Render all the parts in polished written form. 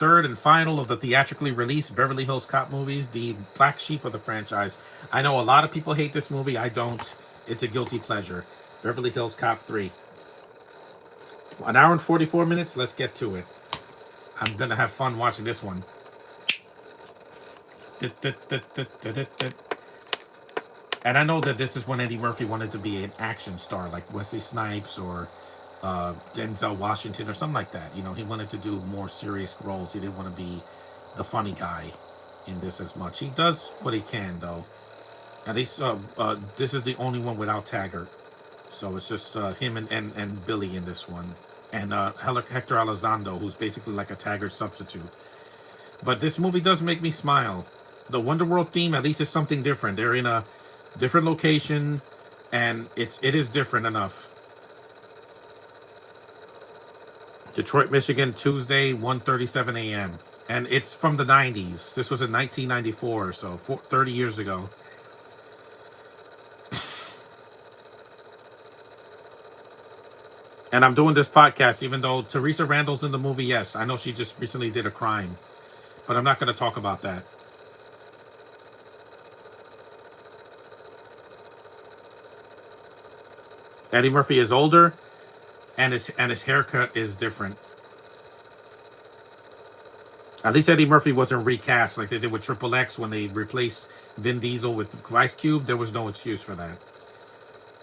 third and final of the theatrically released Beverly Hills Cop movies, the black sheep of the franchise. I know a lot of people hate this movie. I don't. It's a guilty pleasure. Beverly Hills Cop 3. An hour and 44 minutes. Let's get to it. I'm going to have fun watching this one. And I know that this is when Eddie Murphy wanted to be an action star like Wesley Snipes or Denzel Washington or something like that. You know, he wanted to do more serious roles. He didn't want to be the funny guy in this as much. He does what he can, though. At least this is the only one without Taggart. So it's just him and Billy in this one. And Hector Elizondo, who's basically like a Taggart substitute. But this movie does make me smile. The Wonderworld theme, at least, is something different. They're in a different location, and it is different enough. Detroit, Michigan, Tuesday, 1:37 a.m. And it's from the 90s. This was in 1994, so 30 years ago. And I'm doing this podcast even though Teresa Randall's in the movie. Yes, I know she just recently did a crime, but I'm not going to talk about that. Eddie Murphy is older, and his haircut is different. At least Eddie Murphy wasn't recast like they did with Triple X when they replaced Vin Diesel with Ice Cube. There was no excuse for that.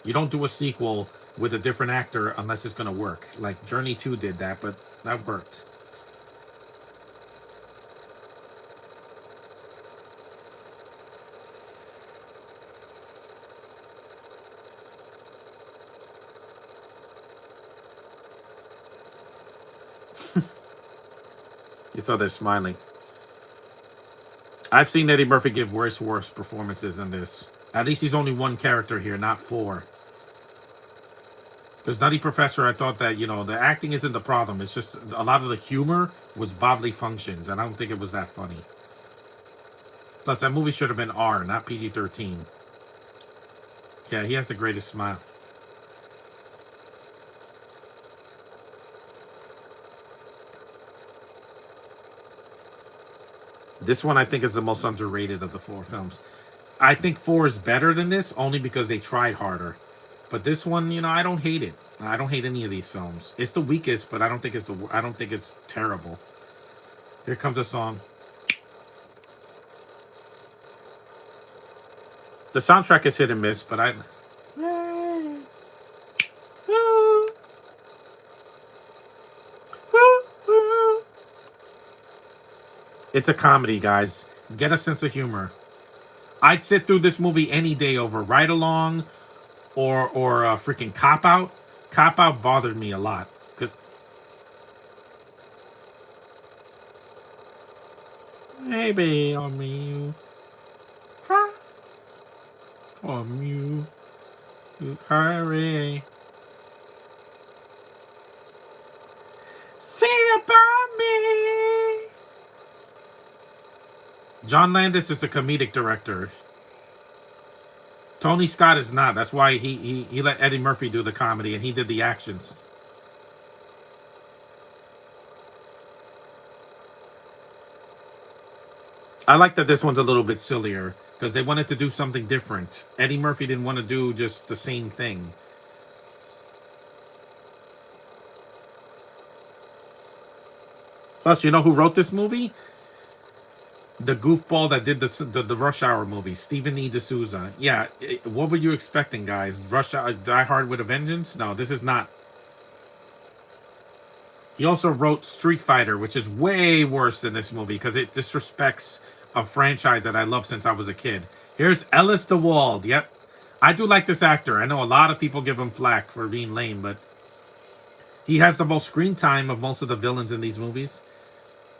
You don't do a sequel with a different actor unless it's going to work. Like Journey 2 did that, but that worked. You saw they're smiling. I've seen Eddie Murphy give worse performances than this. At least he's only one character here, not four. Because Nutty Professor, I thought that, the acting isn't the problem. It's just a lot of the humor was bodily functions, and I don't think it was that funny. Plus, that movie should have been R, not PG-13. Yeah, he has the greatest smile. This one, I think, is the most underrated of the four films. I think 4 is better than this, only because they tried harder. But this one, I don't hate it. I don't hate any of these films. It's the weakest, but I don't think it's terrible. Here comes a song. The soundtrack is hit and miss, but it's a comedy, guys. Get a sense of humor. I'd sit through this movie any day over Ride Along or freaking Cop Out. Cop Out bothered me a lot because maybe on me from you to hurry. See about me. John Landis is a comedic director. Tony Scott is not. That's why he let Eddie Murphy do the comedy and he did the actions. I like that this one's a little bit sillier because they wanted to do something different. Eddie Murphy didn't want to do just the same thing. Plus, you know who wrote this movie? The goofball that did the Rush Hour movie, Stephen E. D'Souza. Yeah, what were you expecting, guys? Rush Hour, Die Hard with a Vengeance? No, this is not. He also wrote Street Fighter, which is way worse than this movie because it disrespects a franchise that I love since I was a kid. Here's Ellis DeWald. Yep. I do like this actor. I know a lot of people give him flack for being lame, but he has the most screen time of most of the villains in these movies.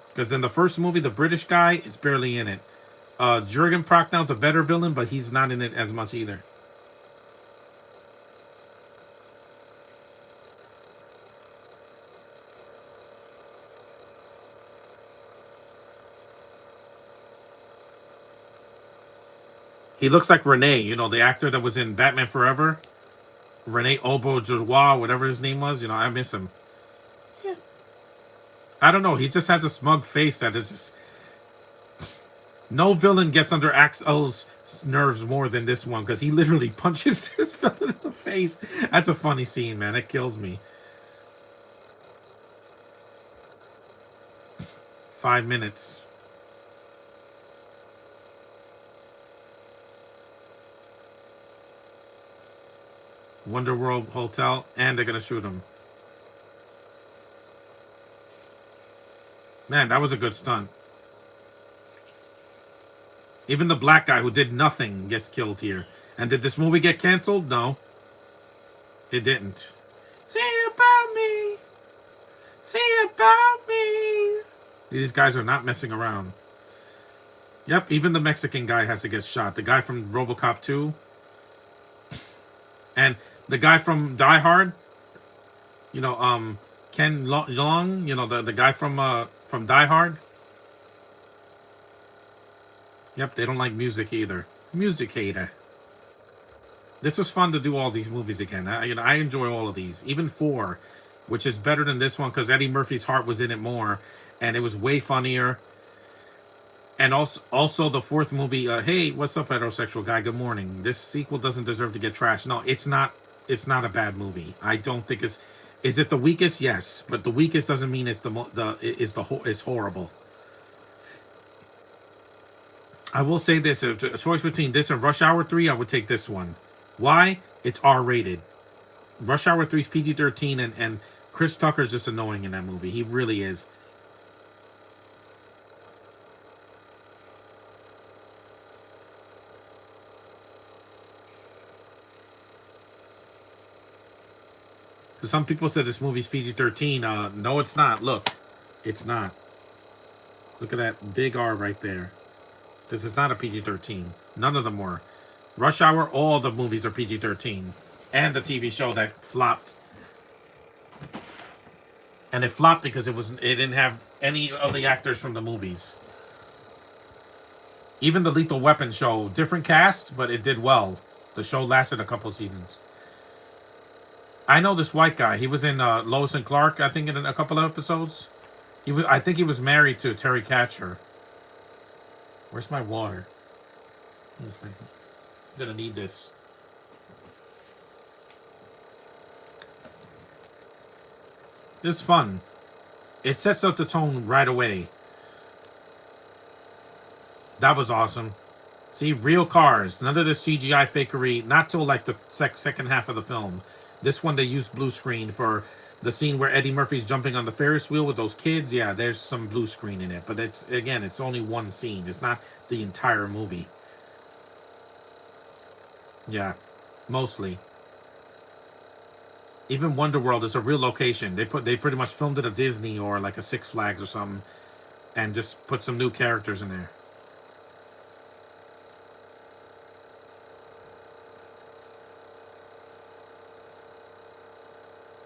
Because in the first movie, the British guy is barely in it. Jurgen Prochnow a better villain, but he's not in it as much either. He looks like Rene, the actor that was in Batman Forever. Rene Auberjonois, whatever his name was. I miss him. Yeah. I don't know. He just has a smug face that is just. No villain gets under Axel's nerves more than this one because he literally punches this villain in the face. That's a funny scene, man. It kills me. 5 minutes. Wonderworld Hotel, and they're gonna shoot him. Man, that was a good stunt. Even the black guy who did nothing gets killed here. And did this movie get canceled? No, it didn't. See about me. See about me. These guys are not messing around. Yep, even the Mexican guy has to get shot. The guy from RoboCop 2. And the guy from Die Hard. You know, Ken Jeong, you know, the guy from Die Hard. Yep, they don't like music either. Music hater. This was fun to do all these movies again. I enjoy all of these, even 4, which is better than this one because Eddie Murphy's heart was in it more, and it was way funnier. And also the 4th movie. Hey, what's up, heterosexual guy? Good morning. This sequel doesn't deserve to get trashed. No, it's not. It's not a bad movie. I don't think it's. Is it the weakest? Yes, but the weakest doesn't mean it's it's horrible. I will say this: a choice between this and Rush Hour 3, I would take this one. Why? It's R-rated. Rush Hour 3 is PG-13, and Chris Tucker's just annoying in that movie. He really is. Some people said this movie's PG-13. No, it's not. Look, it's not. Look at that big R right there. This is not a PG-13. None of them were. Rush Hour, all the movies are PG-13. And the TV show that flopped. And it flopped because it didn't have any of the actors from the movies. Even the Lethal Weapon show, different cast, but it did well. The show lasted a couple seasons. I know this white guy. He was in Lois and Clark, I think, in a couple of episodes. I think he was married to Terry Catcher. Where's my water? I'm gonna need this. This is fun. It sets up the tone right away. That was awesome. See, real cars. None of the CGI fakery. Not till like the second half of the film. This one they used blue screen for the scene where Eddie Murphy's jumping on the Ferris wheel with those kids. Yeah, there's some blue screen in it. But it's only one scene. It's not the entire movie. Yeah, mostly. Even Wonderworld is a real location. They pretty much filmed it at Disney or like a Six Flags or something, and just put some new characters in there.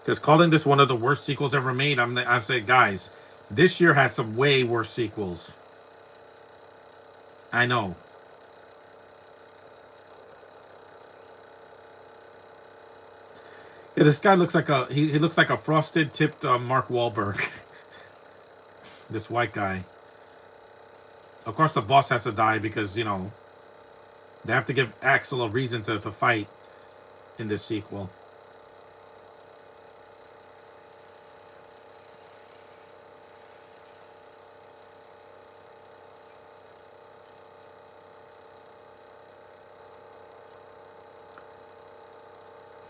Because calling this one of the worst sequels ever made, I'm saying, guys, this year has some way worse sequels. I know. Yeah, this guy looks like he looks like a frosted tipped Mark Wahlberg. This white guy. Of course, the boss has to die because they have to give Axel a reason to fight in this sequel.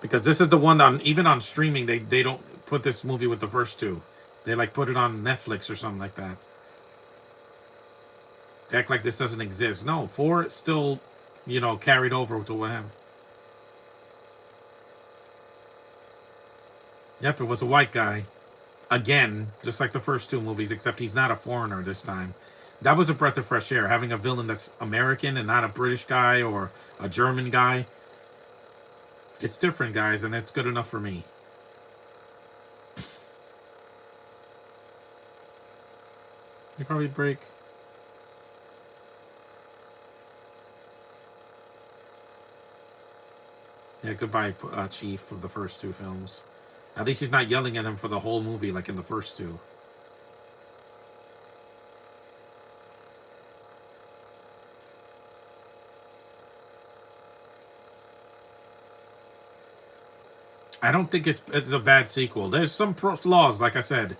Because this is the one even on streaming they don't put this movie with the first two. They like put it on Netflix or something like that. They act like this doesn't exist. No, 4 still, carried over to what happened. Yep, it was a white guy. Again, just like the first 2 movies, except he's not a foreigner this time. That was a breath of fresh air, having a villain that's American and not a British guy or a German guy. It's different, guys, and it's good enough for me. You probably break. Yeah, goodbye, Chief, of the first 2 films. At least he's not yelling at him for the whole movie like in the first 2. I don't think it's a bad sequel. There's some flaws, like I said.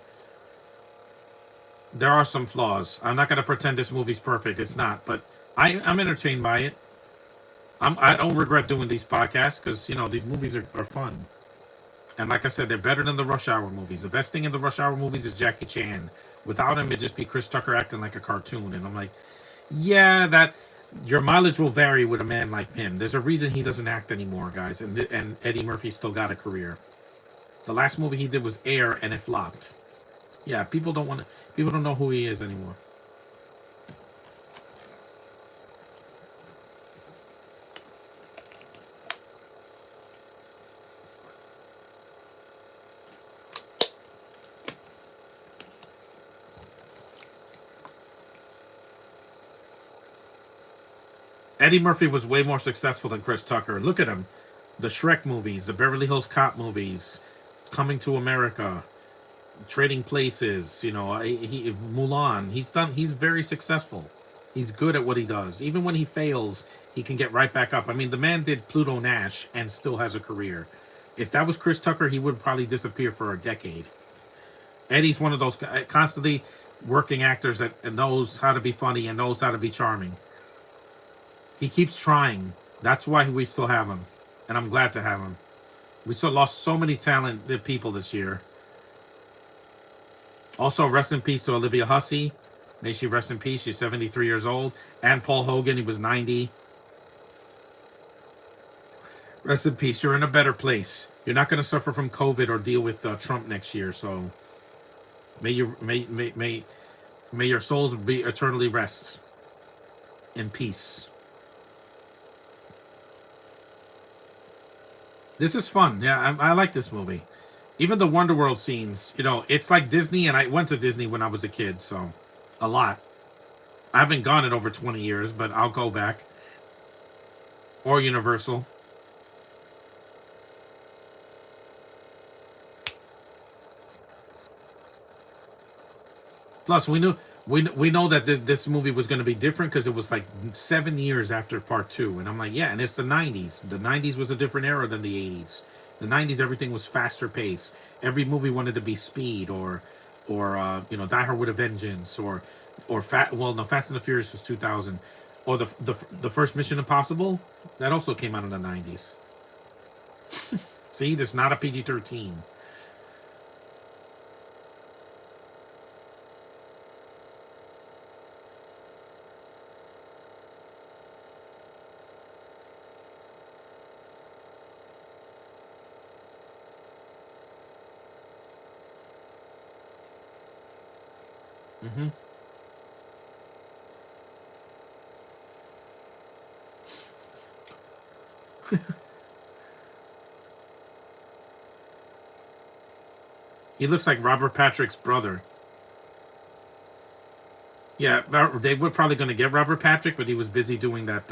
There are some flaws. I'm not gonna pretend this movie's perfect. It's not, but I'm entertained by it. I don't regret doing these podcasts because these movies are fun. And like I said, they're better than the Rush Hour movies. The best thing in the Rush Hour movies is Jackie Chan. Without him, it'd just be Chris Tucker acting like a cartoon. And I'm like, yeah, that your mileage will vary with a man like him. There's a reason he doesn't act anymore, guys. And Eddie Murphy still got a career. The last movie he did was Air, and it flopped. Yeah, people don't know who he is anymore. Eddie Murphy was way more successful than Chris Tucker. Look at him. The Shrek movies, the Beverly Hills Cop movies, Coming to America, Trading Places, Mulan. He's very successful. He's good at what he does. Even when he fails, he can get right back up. I mean, the man did Pluto Nash and still has a career. If that was Chris Tucker, he would probably disappear for a decade. Eddie's one of those constantly working actors that knows how to be funny and knows how to be charming. He keeps trying. That's why we still have him. And I'm glad to have him. We still lost so many talented people this year. Also, rest in peace to Olivia Hussey. May she rest in peace. She's 73 years old. And Paul Hogan, he was 90. Rest in peace. You're in a better place. You're not going to suffer from COVID or deal with Trump next year. So may your souls be eternally rest in peace. This is fun. Yeah, I like this movie. Even the Wonderworld scenes, it's like Disney, and I went to Disney when I was a kid, so a lot. I haven't gone in over 20 years, but I'll go back. Or Universal. Plus, we know that this movie was going to be different because it was like 7 years after part 2, and I'm like, yeah, and it's the 90s. The 90s was a different era than the 80s. The 90s, everything was faster paced. Every movie wanted to be Speed or Die Hard with a Vengeance Fast and the Furious was 2000, or the first Mission Impossible that also came out in the 90s. See, there's not a PG-13. Mm-hmm. He looks like Robert Patrick's brother. Yeah, they were probably going to get Robert Patrick, but he was busy doing that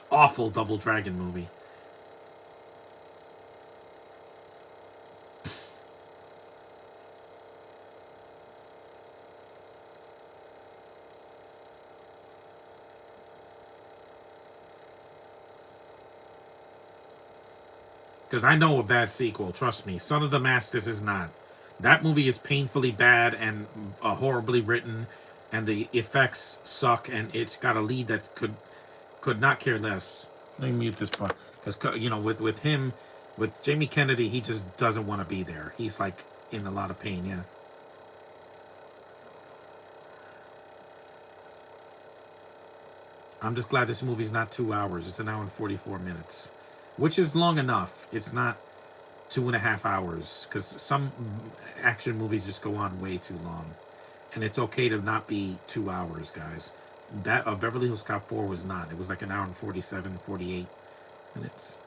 awful Double Dragon movie. Because I know a bad sequel, trust me. Son of the Masters is not. That movie is painfully bad and horribly written, and the effects suck, and it's got a lead that could not care less. Let me mute this part. Because, with him, with Jamie Kennedy, he just doesn't want to be there. He's, like, in a lot of pain, yeah. I'm just glad this movie's not 2 hours. It's an hour and 44 minutes. Which is long enough. It's not 2.5 hours. Because some action movies just go on way too long. And it's okay to not be 2 hours, guys. That Beverly Hills Cop 4 was not. It was like an hour and 47, 48 minutes.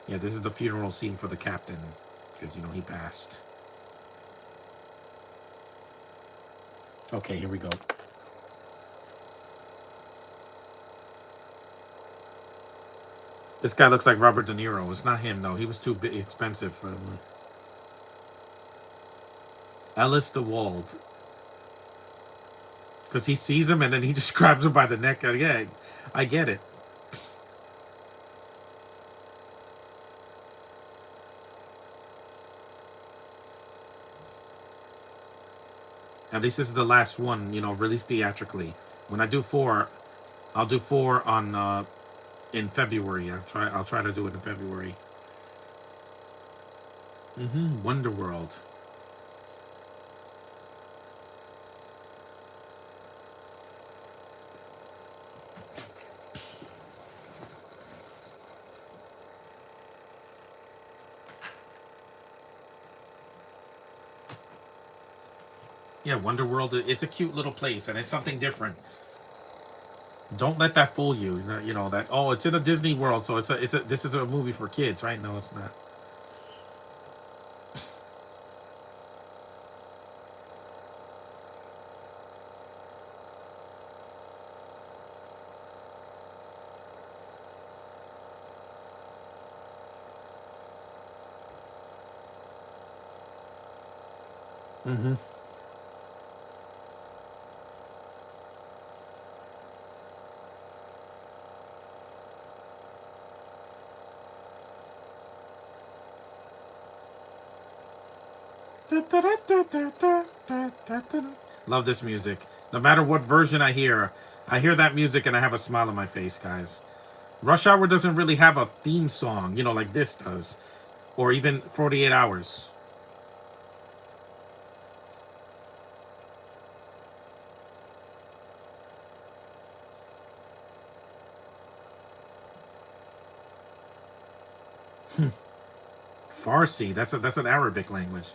Yeah, this is the funeral scene for the captain. Because, he passed. Okay, here we go. This guy looks like Robert De Niro. It's not him, though. He was too expensive for him. Ellis DeWald. because he sees him and then he just grabs him by the neck. Yeah, I get it. At least this is the last one, released theatrically. When I do four, I'll do four on in February. I'll try to do it in February. Wonder World. Yeah, Wonder World. It's a cute little place, and it's something different. Don't let that fool you. That it's in a Disney World, so it's a this is a movie for kids, right? No, it's not. Mm-hmm. Love this music. No matter what version I hear that music and I have a smile on my face, guys. Rush Hour doesn't really have a theme song, like this does, or even 48 Hours. Farsi. That's an Arabic language.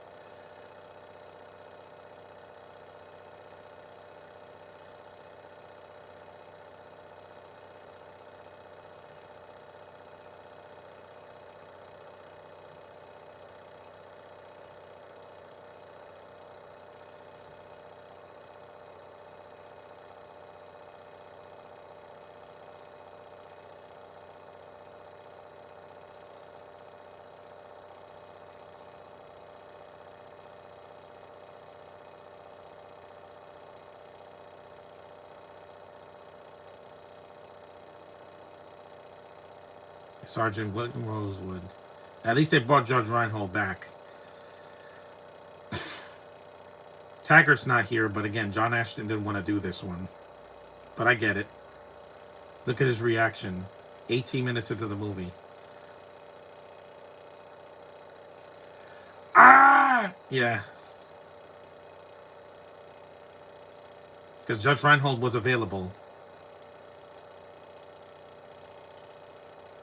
Sergeant William Rosewood. At least they brought Judge Reinhold back. Taggart's not here, but again, John Ashton didn't want to do this one. But I get it. Look at his reaction. 18 minutes into the movie. Ah! Yeah. Because Judge Reinhold was available.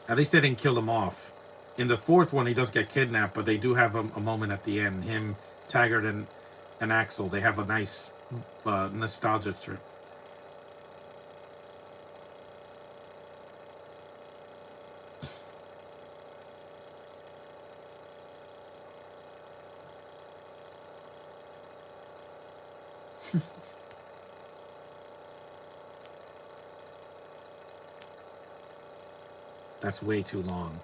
At least they didn't kill him off. In the fourth one, he does get kidnapped, but they do have a moment at the end. Him, Taggart, and Axel, they have a nice nostalgia trip. That's way too long.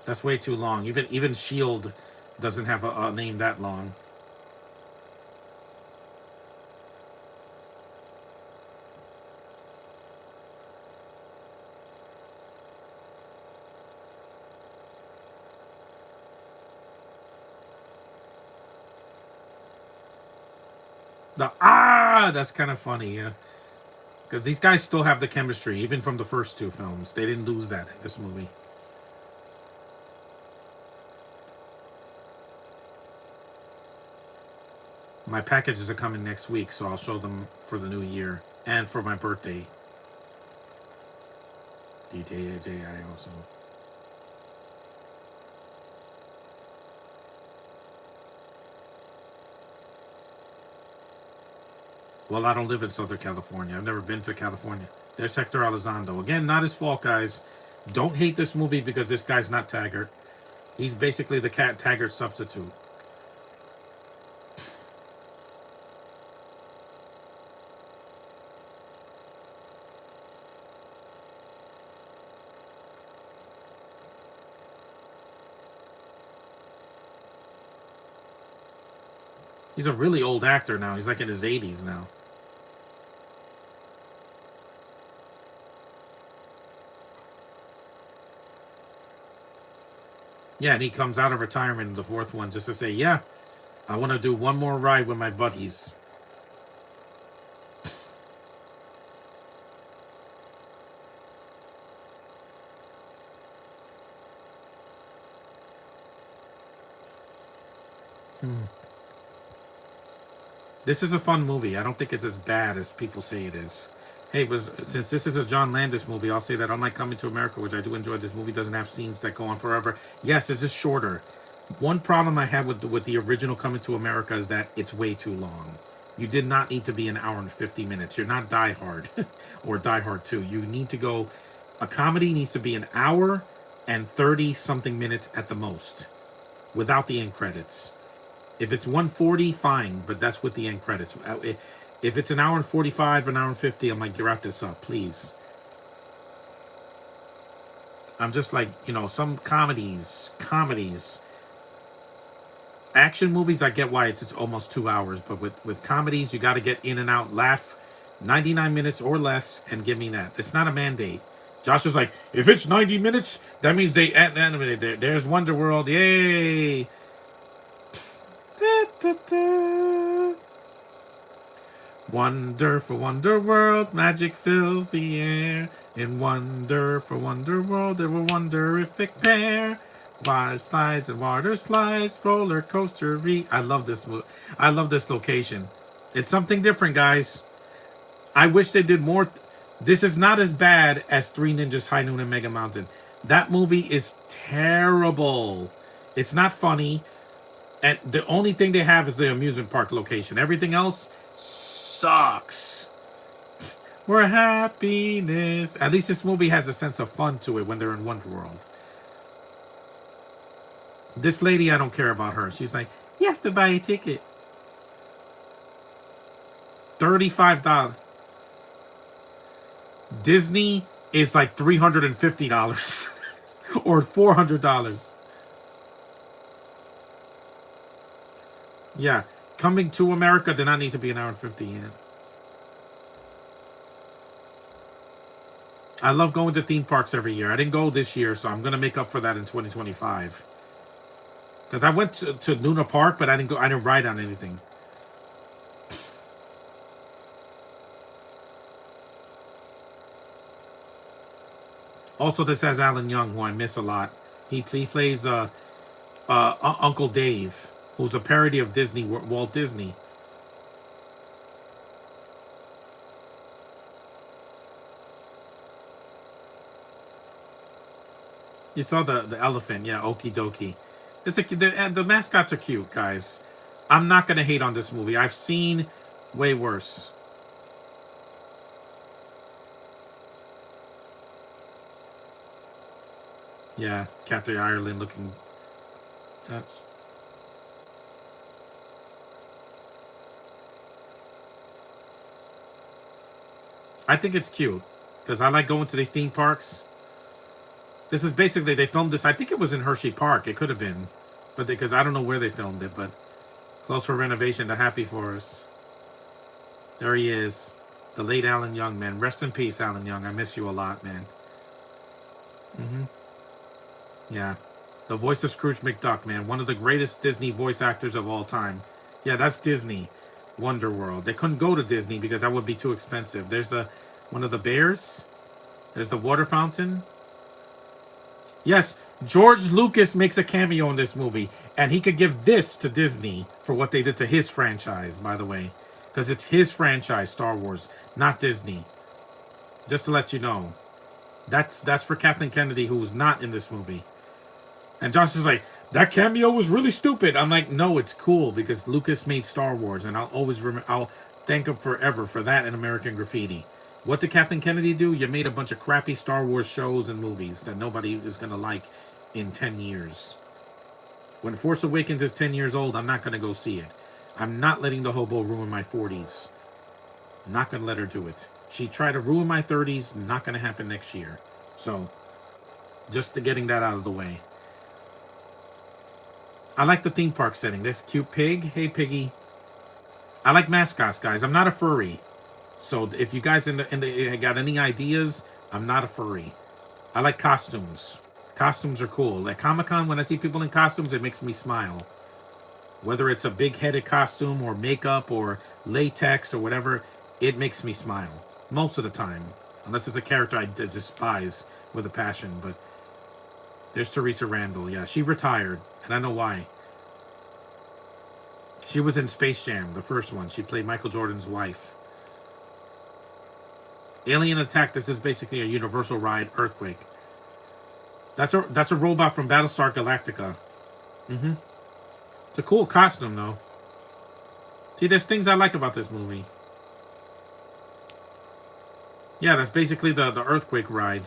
That's way too long. Even Shield doesn't have a name that long. That's kind of funny, yeah. Because these guys still have the chemistry, even from the first two films. They didn't lose that in this movie. My packages are coming next week, so I'll show them for the new year and for my birthday. DJI also. Well, I don't live in Southern California. I've never been to California. There's Hector Elizondo. Again, not his fault, guys. Don't hate this movie because this guy's not Taggart. He's basically the Cat Taggart substitute. He's a really old actor now. He's like in his 80s now. Yeah, and he comes out of retirement in the fourth one just to say, yeah, I want to do one more ride with my buddies. Hmm. This is a fun movie. I don't think it's as bad as people say it is. Hey, since this is a John Landis movie, I'll say that unlike Coming to America, which I do enjoy, this movie doesn't have scenes that go on forever. Yes, this is shorter. One problem I had with the original Coming to America is that it's way too long. You did not need to be an hour and 50 minutes. You're not Die Hard or Die Hard 2. You need to go. A comedy needs to be an hour and 30 something minutes at the most without the end credits. If it's 140, fine, but that's with the end credits. If it's an hour and 45, an hour and 50, I'm like, wrap this up, please. I'm just like, some comedies, action movies, I get why it's almost 2 hours, but with comedies, you got to get in and out, laugh 99 minutes or less, and give me that. It's not a mandate. Josh was like, if it's 90 minutes, that means they animated there. There's Wonder World, yay! Da, da, da. Wonderful Wonder World, magic fills the air. In wonderful Wonder World, there were wonderific pair. Water slides and water slides, roller coaster I love this. I love this location. It's something different, guys. I wish they did more. This is not as bad as Three Ninjas High Noon and Mega Mountain. That movie is terrible. It's not funny. And the only thing they have is the amusement park location. Everything else sucks. We're happiness. At least this movie has a sense of fun to it when they're in Wonder World. This lady, I don't care about her. She's like, you have to buy a ticket. $35. Disney is like $350 or $400. Yeah. Coming to America did not need to be an hour and 50. Yeah. I love going to theme parks every year. I didn't go this year, so I'm going to make up for that in 2025. Because I went to Luna Park, but I didn't go. I didn't ride on anything. Also, this has Alan Young, who I miss a lot. He plays Uncle Dave, who's a parody of Disney, Walt Disney. You saw the elephant, yeah, okie dokie. The mascots are cute, guys. I'm not gonna hate on this movie. I've seen way worse. Yeah, Catherine Ireland looking. That's. I think it's cute because I like going to these theme parks. This is basically they filmed this. I think it was in Hershey Park. It could have been, but because I don't know where they filmed it, but close for renovation. The Happy Forest. There he is, the late Alan Young, man. Rest in peace, Alan Young. I miss you a lot, man. Yeah, the voice of Scrooge McDuck, man. One of the greatest Disney voice actors of all time. Yeah, that's Disney. Wonder World. They couldn't go to Disney because that would be too expensive. There's one of the bears. There's the water fountain. Yes, George Lucas makes a cameo in this movie, and he could give this to Disney for what they did to his franchise, by the way. Because it's his franchise, Star Wars, not Disney. Just to let you know. That's for Kathleen Kennedy, who was not in this movie. And Josh is like, that cameo was really stupid. I'm like, no, it's cool because Lucas made Star Wars, and I'll always I'll thank him forever for that and American Graffiti. What did Kathleen Kennedy do? You made a bunch of crappy Star Wars shows and movies that nobody is gonna like in 10 years. When Force Awakens is 10 years old, I'm not gonna go see it. I'm not letting the hobo ruin my 40s. I'm not gonna let her do it. She tried to ruin my 30s. Not gonna happen next year. So, just to getting that out of the way. I like the theme park setting. This cute pig. Hey, piggy. I like mascots, guys. I'm not a furry. So if you guys in the got any ideas, I'm not a furry. I like costumes. Costumes are cool. Like Comic-Con, when I see people in costumes, it makes me smile. Whether it's a big-headed costume or makeup or latex or whatever, it makes me smile. Most of the time. Unless it's a character I despise with a passion. But there's Teresa Randall. Yeah, she retired. And I know why. She was in Space Jam, the first one. She played Michael Jordan's wife. Alien Attack, this is basically a universal ride, Earthquake. That's a robot from Battlestar Galactica. Mm-hmm. It's a cool costume, though. See, there's things I like about this movie. Yeah, that's basically the Earthquake ride.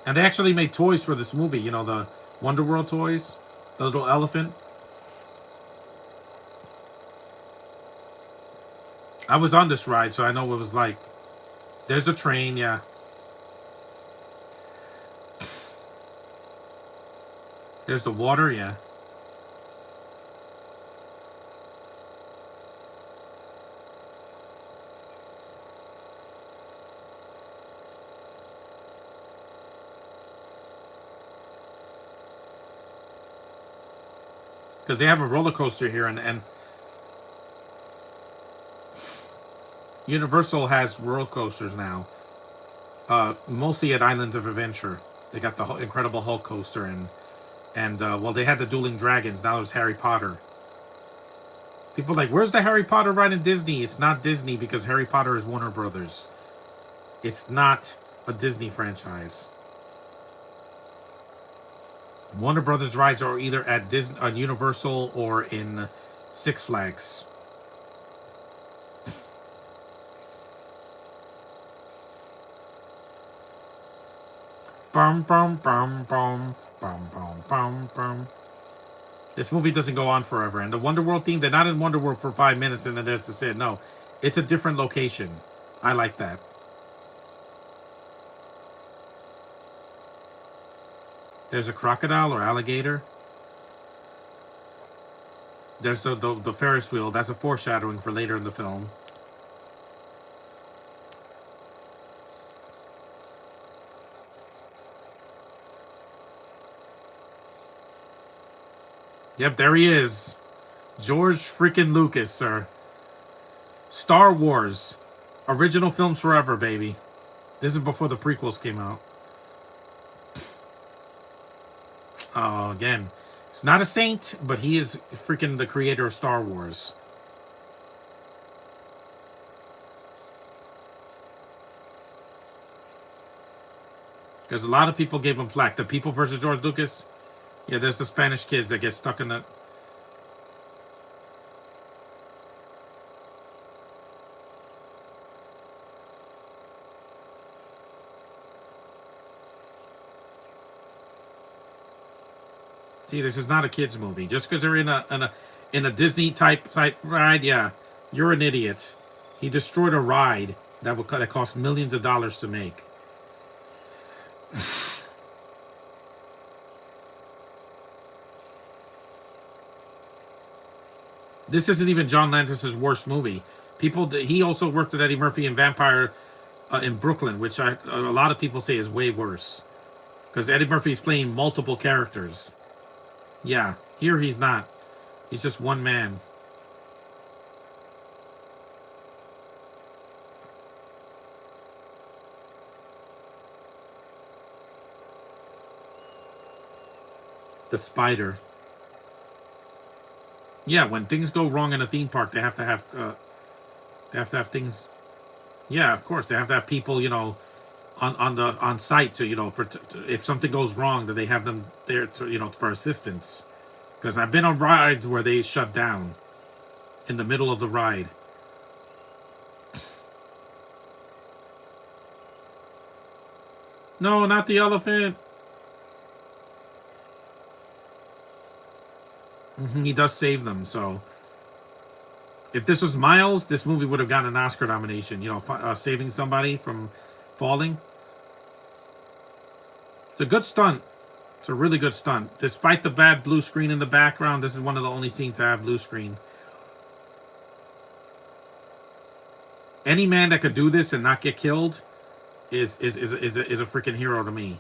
And they actually made toys for this movie. You know, the Wonder World toys. The little elephant. I was on this ride, so I know what it was like. There's a train, yeah. There's the water, yeah. Because they have a roller coaster here, and Universal has roller coasters now. Mostly at Islands of Adventure. They got the Incredible Hulk coaster, and well, they had the Dueling Dragons. Now there's Harry Potter. People are like, where's the Harry Potter ride in Disney? It's not Disney because Harry Potter is Warner Brothers. It's not a Disney franchise. Warner Brothers rides are either at Universal or in Six Flags. Bum bum bum bum bum bum bum bum. This movie doesn't go on forever, and the Wonder World theme, they're not in Wonder World for 5 minutes and then that's it. No, it's a different location. I like that. There's a crocodile or alligator. There's the Ferris wheel. That's a foreshadowing for later in the film. Yep, there he is. George freaking Lucas, sir. Star Wars. Original films forever, baby. This is before the prequels came out. Oh, again. He's not a saint, but he is freaking the creator of Star Wars. Because a lot of people gave him flack. The People versus George Lucas. Yeah, there's the Spanish kids that get stuck in the... See, this is not a kids movie. Just because they're in a Disney type ride, yeah, you're an idiot. He destroyed a ride that cost millions of dollars to make. This isn't even John Landis's worst movie. He also worked with Eddie Murphy in Vampire in Brooklyn, which a lot of people say is way worse. Because Eddie Murphy's playing multiple characters. Yeah, here he's not. He's just one man. The spider. Yeah, when things go wrong in a theme park, they have to have things. Yeah, of course, they have to have people, on site to, if something goes wrong, that they have them there to, for assistance. Because I've been on rides where they shut down in the middle of the ride. No, not the elephant. He does save them, so if this was Miles, this movie would have gotten an Oscar nomination. Saving somebody from falling. It's a good stunt. It's a really good stunt. Despite the bad blue screen in the background, this is one of the only scenes that have blue screen. Any man that could do this and not get killed is a freaking hero to me.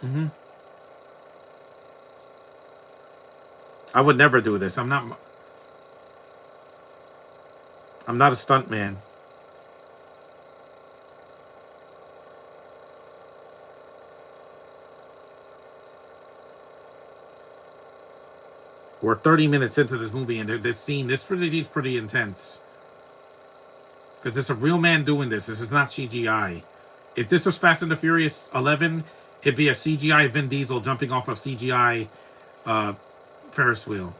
hmm I would never do this. I'm not a stunt man. We're 30 minutes into this movie, and this scene, this is pretty intense. Because it's a real man doing this. This is not CGI. If this was Fast and the Furious 11, it'd be a CGI Vin Diesel jumping off of CGI uh, Ferris wheel.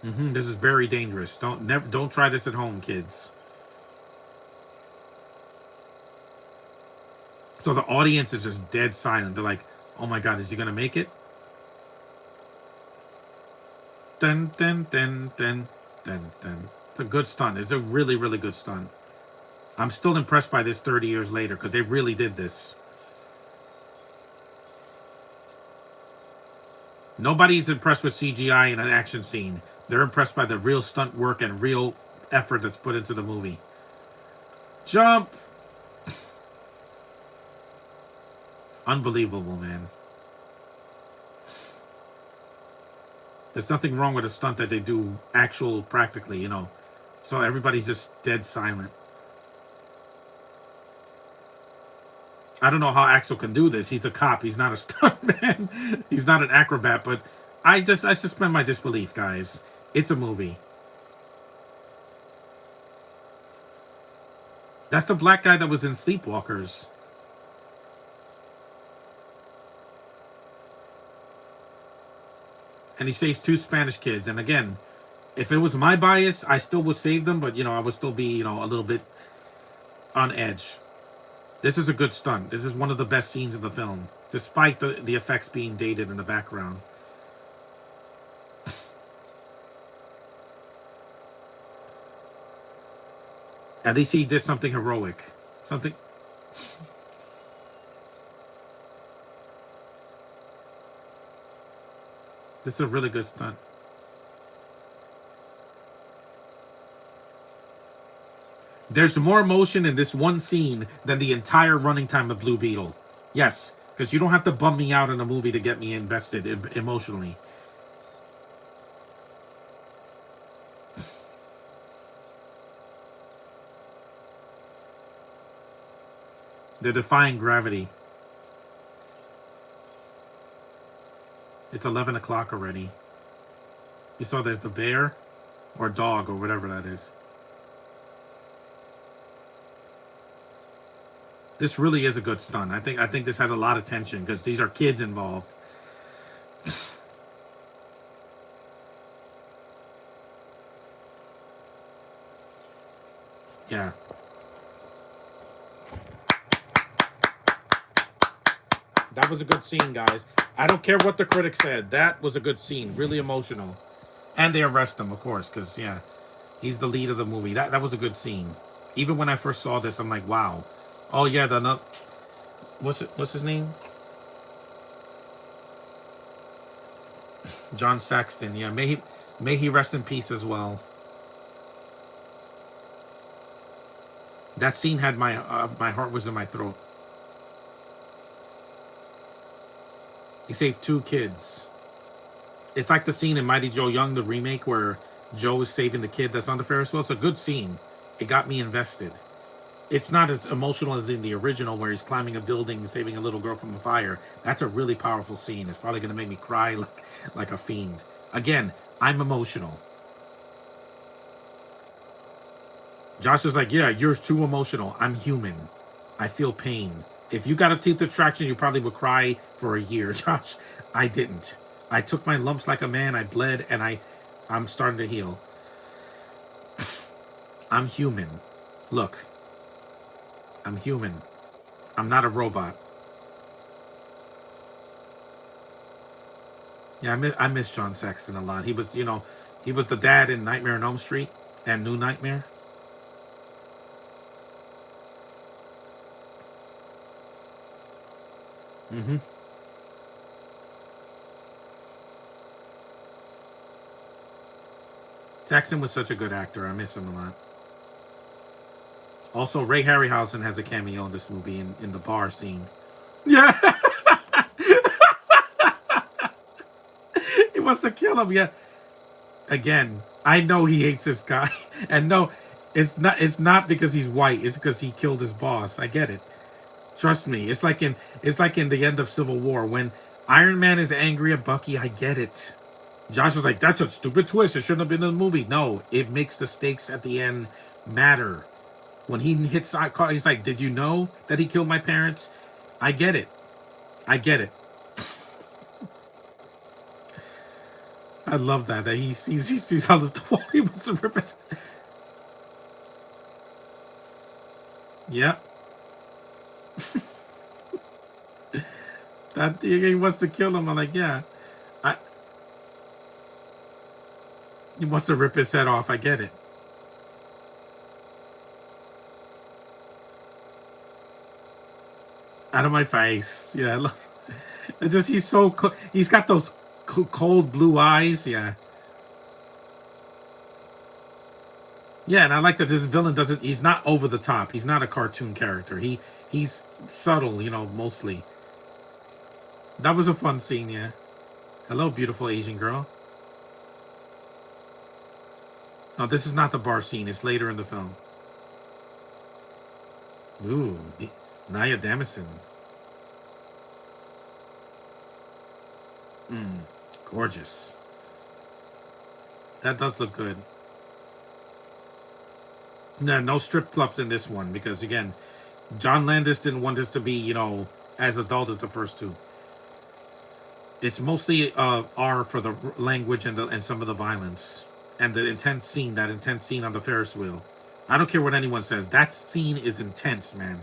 This is very dangerous. Don't try this at home, kids. So the audience is just dead silent. They're like, "Oh my God, is he gonna make it?" Dun dun dun dun dun dun. It's a good stunt. It's a really really good stunt. I'm still impressed by this 30 years later because they really did this. Nobody's impressed with CGI in an action scene. They're impressed by the real stunt work and real effort that's put into the movie. Jump! Unbelievable, man. There's nothing wrong with a stunt that they do actual practically, you know. So everybody's just dead silent. I don't know how Axel can do this. He's a cop. He's not a stuntman. He's not an acrobat. But I suspend my disbelief, guys. It's a movie. That's the black guy that was in Sleepwalkers. And he saves 2 Spanish kids. And again, if it was my bias, I still would save them. But, you know, I would still be, you know, a little bit on edge. This is a good stunt. This is one of the best scenes in the film, despite the effects being dated in the background. At least he did something heroic. Something. This is a really good stunt. There's more emotion in this one scene than the entire running time of Blue Beetle. Yes, because you don't have to bum me out in a movie to get me invested emotionally. They're defying gravity. It's 11 o'clock already. You saw there's the bear or dog or whatever that is. This really is a good stunt. I think this has a lot of tension because these are kids involved. Yeah. That was a good scene, guys. I don't care what the critics said. That was a good scene. Really emotional. And they arrest him, of course, because, yeah, he's the lead of the movie. That was a good scene. Even when I first saw this, I'm like, wow. Oh, yeah, what's his name? John Saxton. Yeah, may he rest in peace as well. That scene had my heart was in my throat. He saved 2 kids. It's like the scene in Mighty Joe Young, the remake, where Joe is saving the kid that's on the Ferris wheel. It's a good scene. It got me invested. It's not as emotional as in the original, where he's climbing a building and saving a little girl from a fire. That's a really powerful scene. It's probably going to make me cry like a fiend. Again, I'm emotional. Josh was like, yeah, you're too emotional. I'm human. I feel pain. If you got a teeth extraction, you probably would cry for a year, Josh. I didn't. I took my lumps like a man. I bled, and I'm starting to heal. I'm human. Look, I'm human. I'm not a robot. Yeah, I miss John Saxon a lot. He was, you know, he was the dad in Nightmare on Elm Street and New Nightmare. Mm-hmm. Saxon was such a good actor. I miss him a lot. Also, Ray Harryhausen has a cameo in this movie in the bar scene. Yeah, he wants to kill him. Yeah, again, I know he hates this guy, and no, it's not because he's white. It's because he killed his boss. I get it. Trust me. It's like in the end of Civil War when Iron Man is angry at Bucky. I get it. Josh was like, "That's a stupid twist. It shouldn't have been in the movie." No, it makes the stakes at the end matter. When he hits, he's like, "Did you know that he killed my parents?" I get it. I get it. I love that he sees how this wall he wants to rip it. Yeah, that he wants to kill him. I'm like, yeah, I, he wants to rip his head off. I get it. Out of my face. Yeah, it just he's so he's got those cold blue eyes. Yeah, yeah, and I like that this villain doesn't. He's not over the top. He's not a cartoon character. He's subtle. Mostly. That was a fun scene. Yeah. Hello, beautiful Asian girl. No, this is not the bar scene. It's later in the film. Ooh, Naya Damison. Mm, gorgeous. That does look good. No, no strip clubs in this one because again, John Landis didn't want this to be, as adult as the first two. It's mostly R for the language and some of the violence and the intense scene. That intense scene on the Ferris wheel. I don't care what anyone says. That scene is intense, man.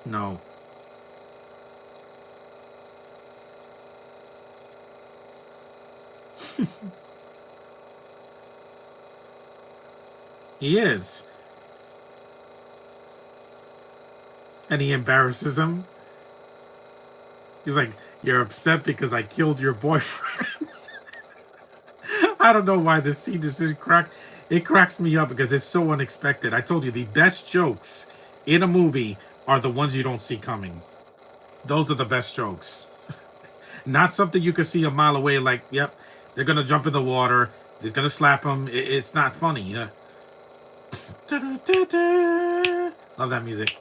No, he is, and he embarrasses him. He's like, "You're upset because I killed your boyfriend." I don't know why this scene just crack. It cracks me up because it's so unexpected. I told you the best jokes in a movie are the ones you don't see coming. Those are the best jokes. Not something you could see a mile away. Like, yep, they're gonna jump in the water. They're gonna slap him. It's not funny. Love that music.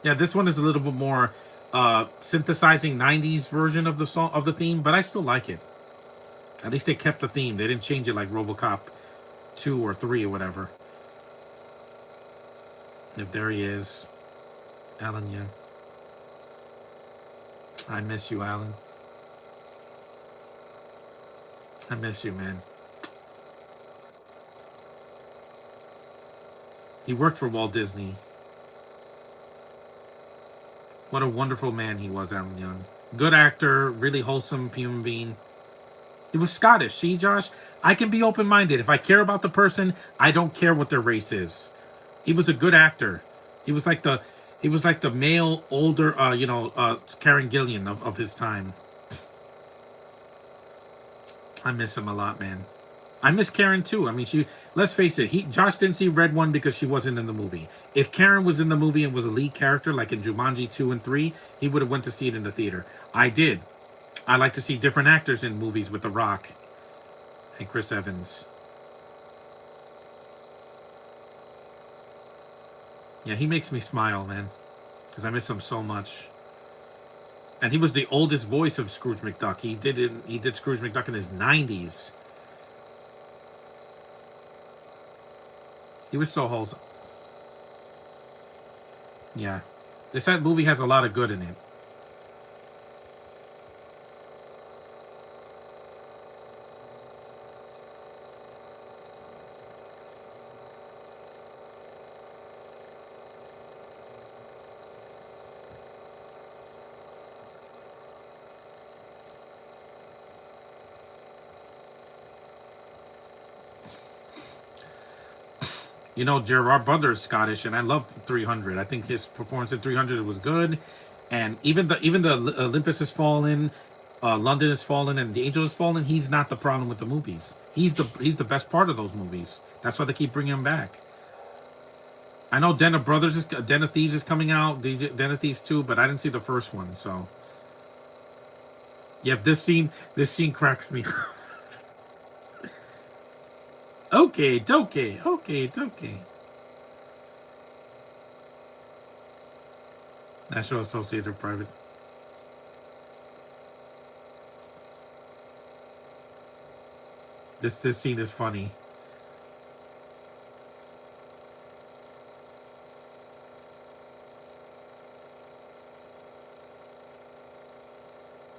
Yeah, this one is a little bit more synthesizing '90s version of the song of the theme, but I still like it. At least they kept the theme. They didn't change it like RoboCop 2 or 3 or whatever. If there he is, Alan. Yeah, I miss you, Alan. I miss you, man. He worked for Walt Disney. What a wonderful man he was, Alan Young. Good actor, really wholesome human being. He was Scottish. See, Josh, I can be open minded. If I care about the person, I don't care what their race is. He was a good actor. He was like the he was like the male older Karen Gillian of his time. I miss him a lot, man. I miss Karen too. I mean, let's face it, Josh didn't see Red One because she wasn't in the movie. If Karen was in the movie and was a lead character, like in Jumanji 2 and 3, he would have went to see it in the theater. I did. I like to see different actors in movies with The Rock and Chris Evans. Yeah, he makes me smile, man, because I miss him so much. And he was the oldest voice of Scrooge McDuck. He did Scrooge McDuck in his 90s. He was so wholesome. Yeah. This movie has a lot of good in it. You know, Gerard Butler is Scottish, and I love 300. I think his performance in 300 was good, and even the Olympus has fallen, London has fallen, and the Angel has fallen. He's not the problem with the movies. He's the best part of those movies. That's why they keep bringing him back. I know Den of Thieves is coming out, Den of Thieves 2, but I didn't see the first one, so yeah, this scene cracks me. Okay, doke, okay, doke. National Associated Private. This scene is funny.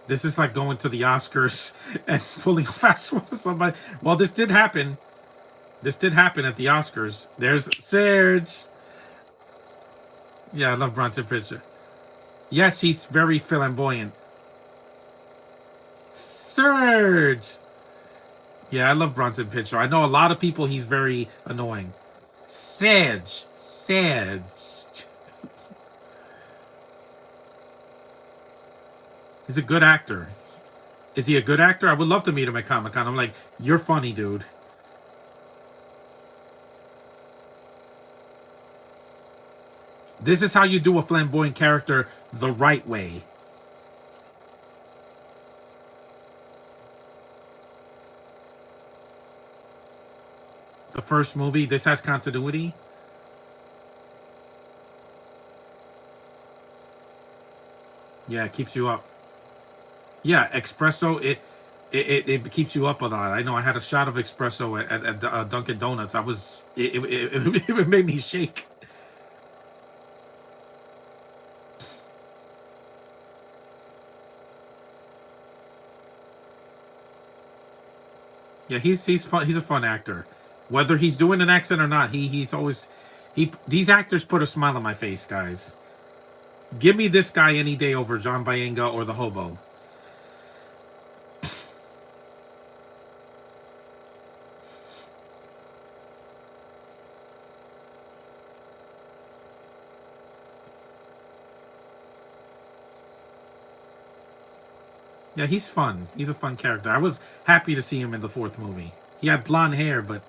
This is like going to the Oscars and pulling a fast one with somebody. Well, this did happen. This did happen at the Oscars. There's Serge. Yeah, I love Bronson Pinchot. Yes, he's very flamboyant. Serge. Yeah, I love Bronson Pinchot. I know a lot of people. He's very annoying. Serge. Serge. He's a good actor. Is he a good actor? I would love to meet him at Comic Con. I'm like, you're funny, dude. This is how you do a flamboyant character the right way. The first movie, this has continuity. Yeah, it keeps you up. Yeah, espresso. It keeps you up a lot. I know. I had a shot of espresso at Dunkin' Donuts. I was it made me shake. Yeah, he's fun. He's a fun actor. Whether he's doing an accent or not, he's always he. These actors put a smile on my face, guys. Give me this guy any day over John Boyega or the Hobo. Yeah, he's fun. He's a fun character. I was happy to see him in the fourth movie. He had blonde hair, but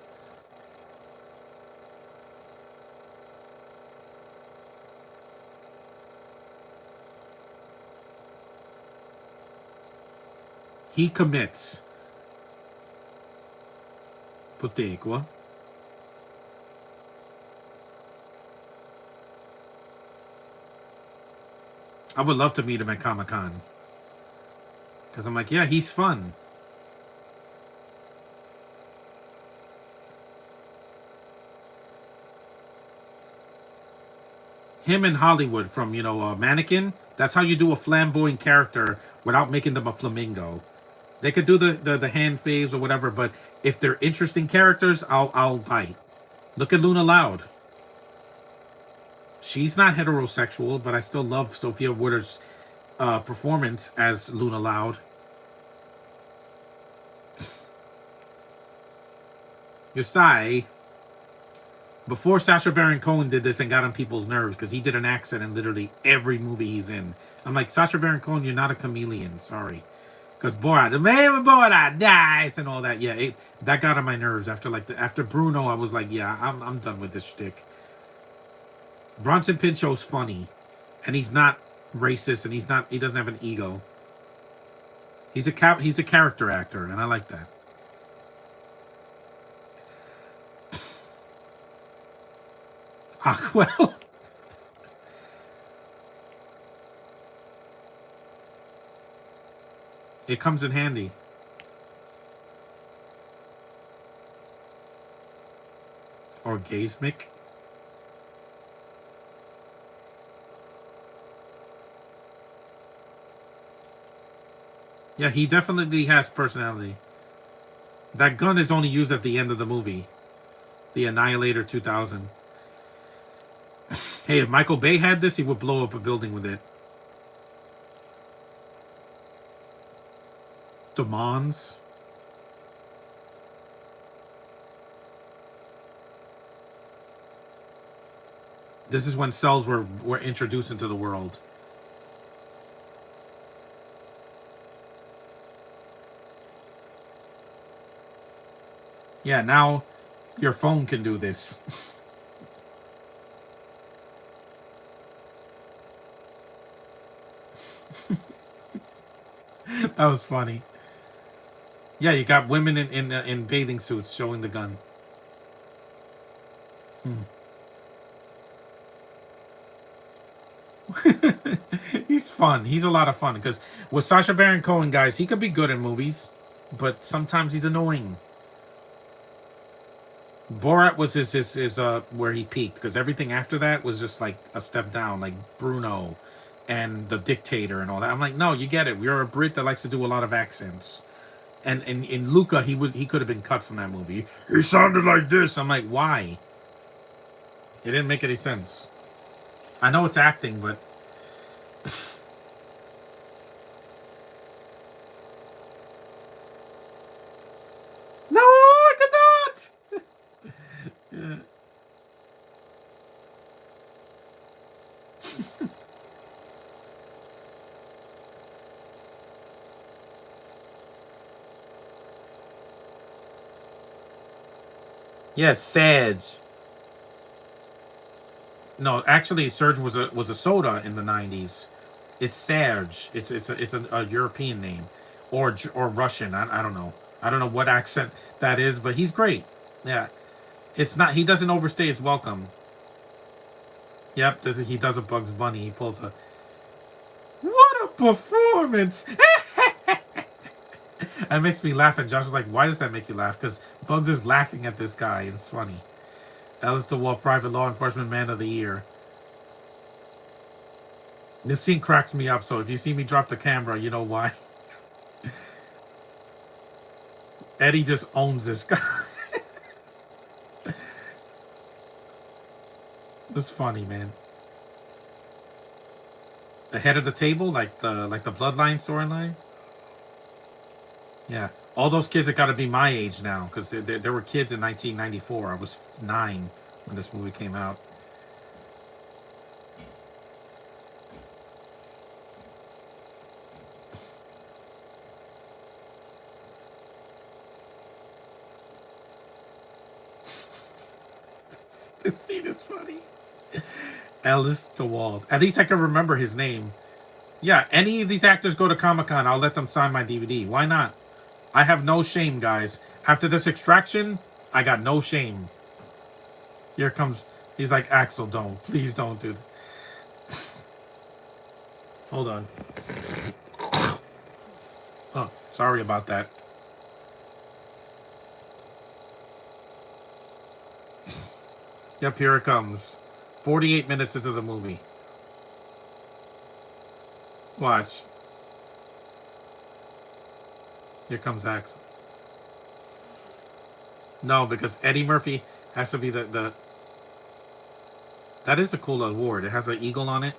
he commits. Potequa. I would love to meet him at Comic Con. Because I'm like, yeah, he's fun. Him in Hollywood from, Mannequin. That's how you do a flamboyant character without making them a flamingo. They could do the hand phase or whatever, but if they're interesting characters, I'll bite. Look at Luna Loud. She's not heterosexual, but I still love Sophia Wooder's performance as Luna Loud. Yosai, before Sacha Baron Cohen did this and got on people's nerves because he did an accent in literally every movie he's in. I'm like, Sacha Baron Cohen, you're not a chameleon. Sorry. Because Borat, the man with Borat dies and all that. Yeah, that got on my nerves after Bruno. I was like, yeah, I'm done with this shtick. Bronson Pinchot's funny, and he's not racist, and he doesn't have an ego. He's a character actor, and I like that. Well, it comes in handy. Orgasmic. Yeah, he definitely has personality. That gun is only used at the end of the movie. The Annihilator 2000. Hey, if Michael Bay had this, he would blow up a building with it. The Mons. This is when cells were introduced into the world. Yeah, now your phone can do this. That was funny. Yeah, you got women in bathing suits showing the gun. Hmm. He's fun. He's a lot of fun because with Sacha Baron Cohen, guys, he could be good in movies, but sometimes he's annoying. Borat was his where he peaked because everything after that was just like a step down, like Bruno and The Dictator and all that. I'm like, no, you get it. You're a Brit that likes to do a lot of accents. And in Luca, he could have been cut from that movie. He sounded like this. I'm like, why? It didn't make any sense. I know it's acting, but no, I could not. Yeah. Yes, Sage. No, actually, Surge was a soda in the '90s. It's Serge. It's a European name, or Russian. I don't know. I don't know what accent that is, but he's great. Yeah, it's not. He doesn't overstay his welcome. Yep, he does a Bugs Bunny. He pulls a what a performance. That makes me laugh. And Josh was like, "Why does that make you laugh?" Because Bugs is laughing at this guy, and it's funny. Ellis DeWalt, Private Law Enforcement Man of the Year. This scene cracks me up, so if you see me drop the camera, you know why. Eddie just owns this guy. It's funny, man. The head of the table, like the bloodline storyline. Yeah, all those kids have got to be my age now because there were kids in 1994. I was 9 when this movie came out. This scene is funny. Ellis DeWald. At least I can remember his name. Yeah, any of these actors go to Comic Con, I'll let them sign my DVD. Why not? I have no shame, guys. After this extraction, I got no shame. Here comes. He's like, Axel, don't. Please don't, dude. Hold on. Oh, sorry about that. Yep, here it comes. 48 minutes into the movie. Watch. Here comes Axel. No, because Eddie Murphy has to be the. That is a cool award. It has an eagle on it.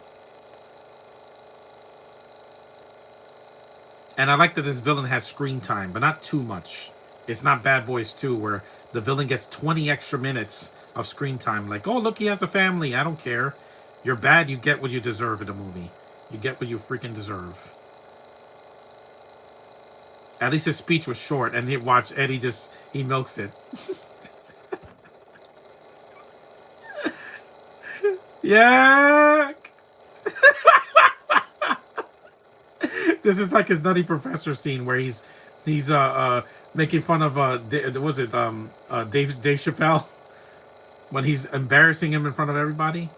And I like that this villain has screen time, but not too much. It's not Bad Boys 2 where the villain gets 20 extra minutes of screen time. Like, oh, look, he has a family. I don't care. You're bad. You get what you deserve in a movie. You get what you freaking deserve. At least his speech was short, and he watch Eddie he milks it. Yeah. This is like his Nutty Professor scene where he's making fun of was it Dave Chappelle when he's embarrassing him in front of everybody.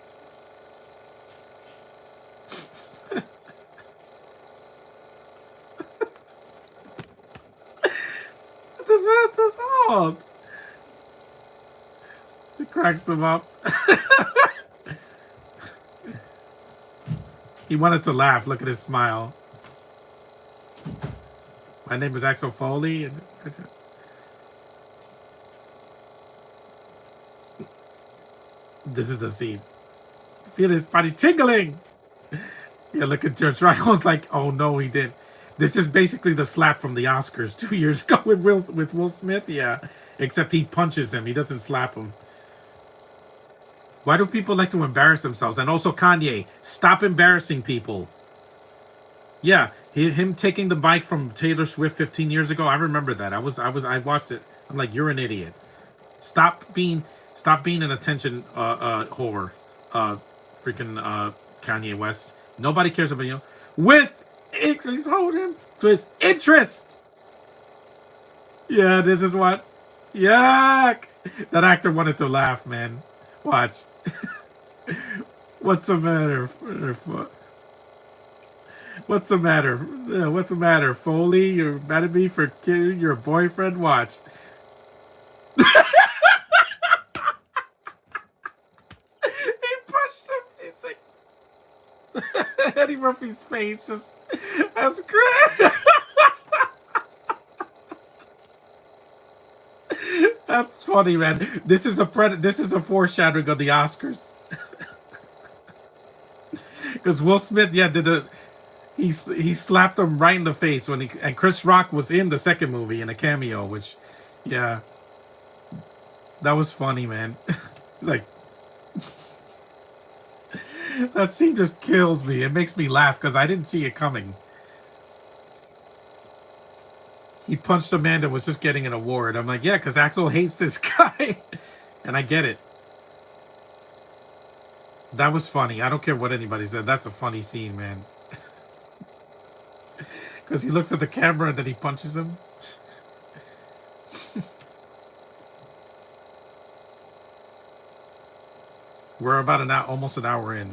This all. It cracks him up. He wanted to laugh. Look at his smile. My name is Axel Foley. And this is the scene. Feel his body tingling. Yeah, look at George Ryan's like, oh no, he didn't. This is basically the slap from the Oscars 2 years ago with Will Smith. Yeah, except he punches him. He doesn't slap him. Why do people like to embarrass themselves? And also Kanye, stop embarrassing people. Yeah, him taking the bike from Taylor Swift 15 years ago. I remember that. I watched it. I'm like, you're an idiot. Stop being, stop being an attention whore. Uh, freaking Kanye West. Nobody cares about you. With hold him to his interest. Yeah, this is what. Yuck! That actor wanted to laugh, man. Watch. What's the matter? What's the matter? What's the matter, Foley? You're mad at me for killing your boyfriend? Watch. He punched him. He's like Eddie Murphy's face just that's great. That's funny, man. This is a foreshadowing of the Oscars. Because Will Smith, yeah, did a he slapped him right in the face when he and Chris Rock was in the second movie in a cameo, which, yeah, that was funny, man. Like that scene just kills me. It makes me laugh because I didn't see it coming. He punched a man that was just getting an award. I'm like, yeah, because Axel hates this guy, and I get it. That was funny. I don't care what anybody said. That's a funny scene, man. Because he looks at the camera and then he punches him. We're about an hour, almost an hour in.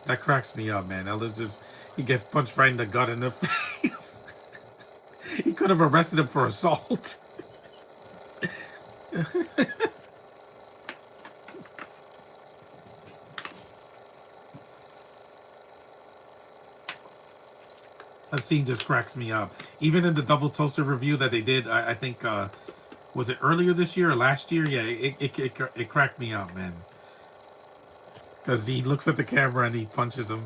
That cracks me up, man. That just he gets punched right in the gut in the face. He could have arrested him for assault. That scene just cracks me up. Even in the double toaster review that they did, I think was it earlier this year or last year? Yeah, it cracked me up, man. Because he looks at the camera and he punches him.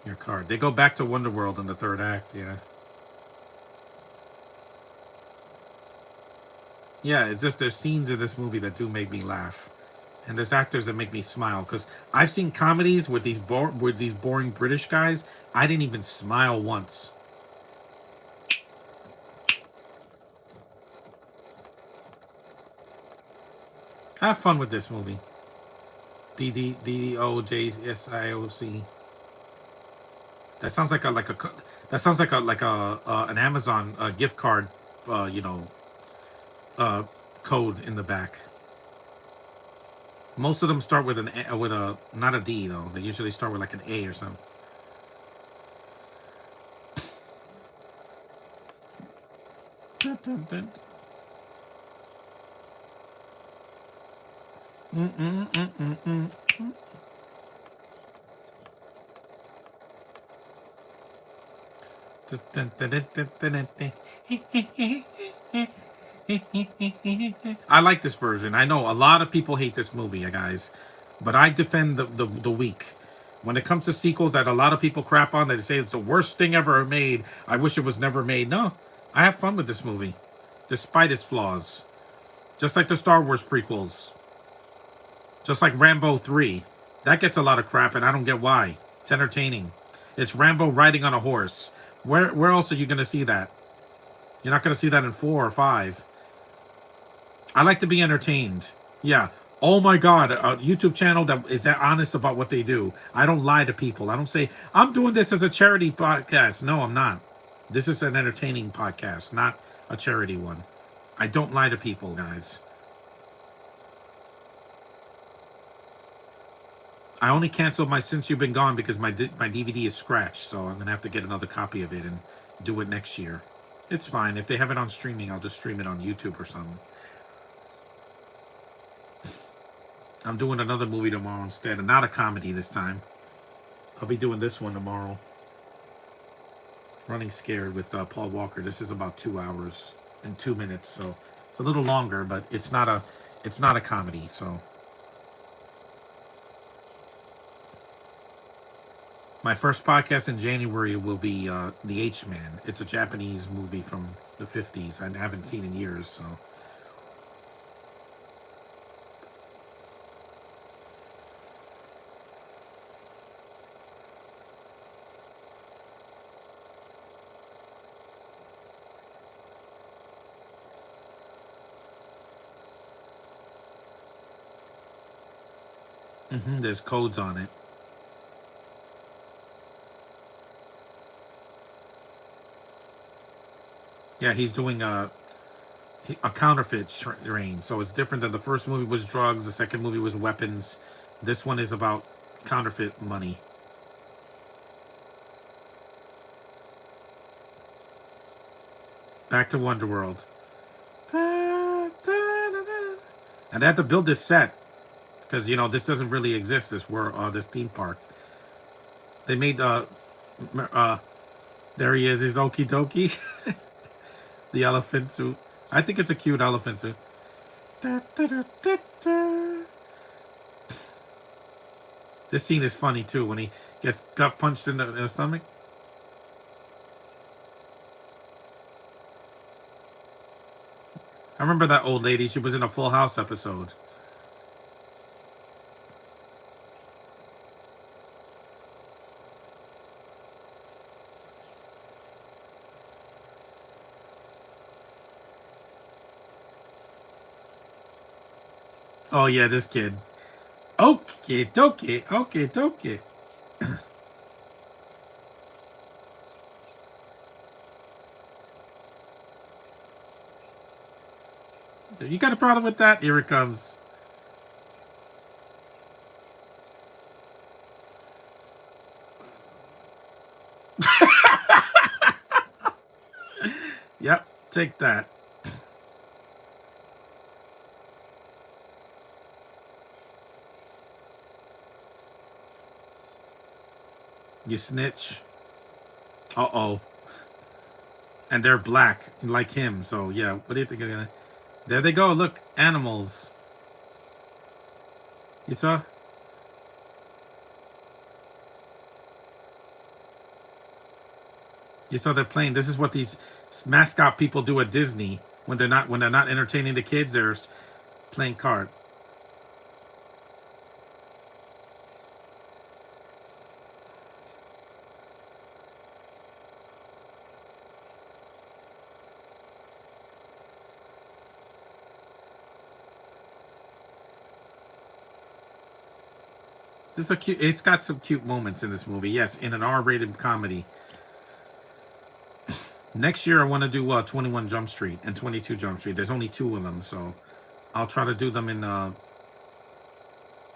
Your card. They go back to Wonderworld in the third act, yeah. Yeah, it's just there's scenes in this movie that do make me laugh. And there's actors that make me smile. Because I've seen comedies with with these boring British guys. I didn't even smile once. Have fun with this movie. DDOJSIOC. That sounds like that sounds like a an Amazon gift card, you know, uh, code in the back. Most of them start with with a not a D though. They usually start with like an A or something. Dun, dun, dun. Mm, mm, mm, mm, mm. Dun, dun, dun, dun, dun, dun, dun. I like this version. I know a lot of people hate this movie, guys, but I defend the weak. When it comes to sequels that a lot of people crap on, they say it's the worst thing ever made. I wish it was never made. No, I have fun with this movie, despite its flaws. Just like the Star Wars prequels. Just like Rambo 3. That gets a lot of crap, and I don't get why. It's entertaining. It's Rambo riding on a horse. Where else are you going to see that? You're not going to see that in 4 or 5. I like to be entertained. Yeah. Oh my God, a YouTube channel that is honest about what they do. I don't lie to people. I don't say, I'm doing this as a charity podcast. No, I'm not. This is an entertaining podcast, not a charity one. I don't lie to people, guys. I only canceled my Since You've Been Gone because my DVD is scratched, so I'm gonna have to get another copy of it and do it next year. It's fine. If they have it on streaming, I'll just stream it on YouTube or something. I'm doing another movie tomorrow instead, and not a comedy this time. I'll be doing this one tomorrow. Running Scared with Paul Walker. This is about 2 hours and 2 minutes, so it's a little longer, but it's not a comedy. So my first podcast in January will be The H-Man. It's a Japanese movie from the 50s. I haven't seen in years, so. There's codes on it. Yeah, he's doing a counterfeit train, so it's different than the first movie was drugs, the second movie was weapons. This one is about counterfeit money. Back to Wonderworld. And they had to build this set because this doesn't really exist. This theme park. They made there he is. His okie dokie. The elephant suit. I think it's a cute elephant suit. This scene is funny too when he gets gut punched in the stomach. I remember that old lady. She was in a Full House episode. Oh yeah, this kid. Okay, dokie, okay, dokie. You got a problem with that? Here it comes. Yep, take that. You snitch. Uh-oh. And they're black, like him, so yeah, what do you think of that? There they go, look, animals. You saw? You saw they're playing. This is what these mascot people do at Disney when they're not entertaining the kids. They're playing card. This is a cute. It's got some cute moments in this movie. Yes, in an R-rated comedy. Next year, I want to do 21 Jump Street and 22 Jump Street. There's only 2 of them, so I'll try to do them in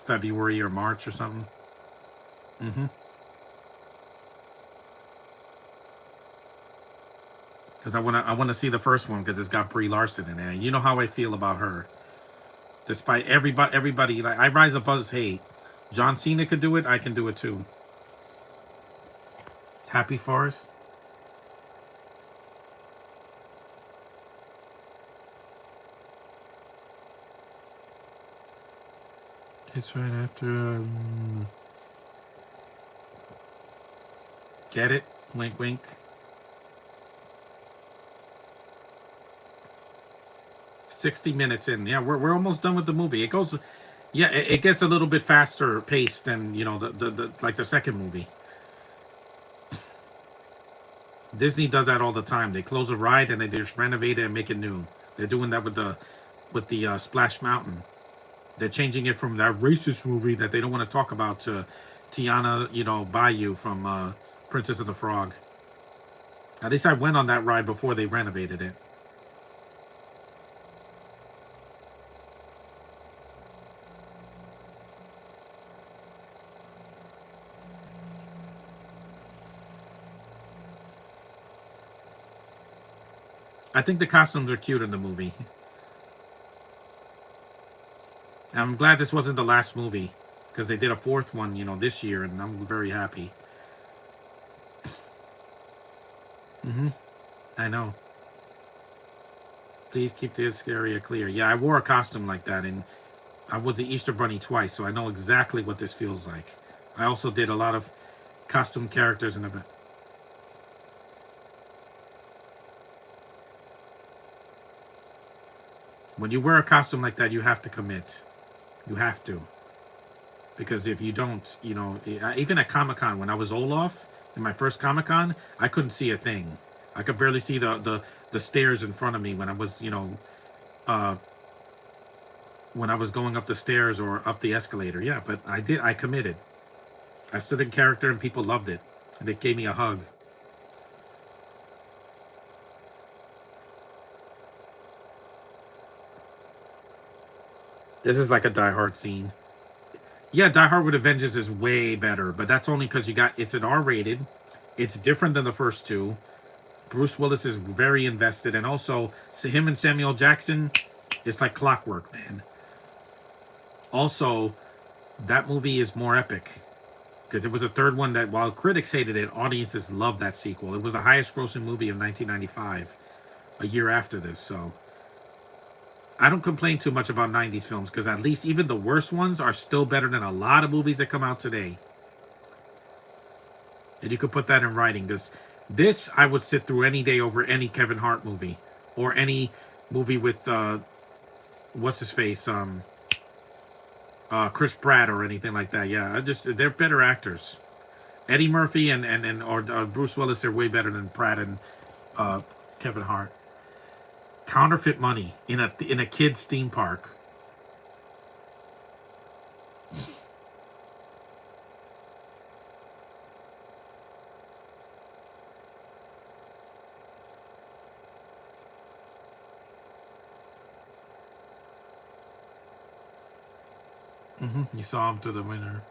February or March or something. Because I want to see the first one because it's got Brie Larson in there. You know how I feel about her. Despite everybody like I rise above hate. John Cena could do it. I can do it too. Happy Forest. It's right after. Get it? Wink, wink. $60 in. Yeah, we're almost done with the movie. It goes, yeah, it gets a little bit faster paced than the like the second movie. Disney does that all the time. They close a ride and they just renovate it and make it new. They're doing that with the Splash Mountain. They're changing it from that racist movie that they don't want to talk about to Tiana, Bayou from Princess of the Frog. At least I went on that ride before they renovated it. I think the costumes are cute in the movie. I'm glad this wasn't the last movie because they did a fourth one, this year, and I'm very happy. I know. Please keep this area clear. Yeah, I wore a costume like that, and I was the Easter Bunny twice, so I know exactly what this feels like. I also did a lot of costume characters in the. When you wear a costume like that, you have to commit. You have to. Because if you don't, even at Comic Con, when I was Olaf, in my first Comic Con, I couldn't see a thing. I could barely see the stairs in front of me when I was, uh, when I was going up the stairs or up the escalator. Yeah, but I committed. I stood in character and people loved it. And they gave me a hug. This is like a Die Hard scene. Yeah, Die Hard with a Vengeance is way better, but that's only because it's an R-rated. It's different than the first two. Bruce Willis is very invested, and also him and Samuel Jackson, it's like clockwork, man. Also, that movie is more epic because it was a third one that, while critics hated it, audiences loved that sequel. It was the highest-grossing movie of 1995, a year after this. So I don't complain too much about 90s films because at least even the worst ones are still better than a lot of movies that come out today. And you could put that in writing because this I would sit through any day over any Kevin Hart movie or any movie with what's his face, Chris Pratt or anything like that. Yeah, they're better actors. Eddie Murphy or Bruce Willis, they're way better than Pratt and uh, Kevin Hart. Counterfeit money in a kids theme park. You saw him to the winner.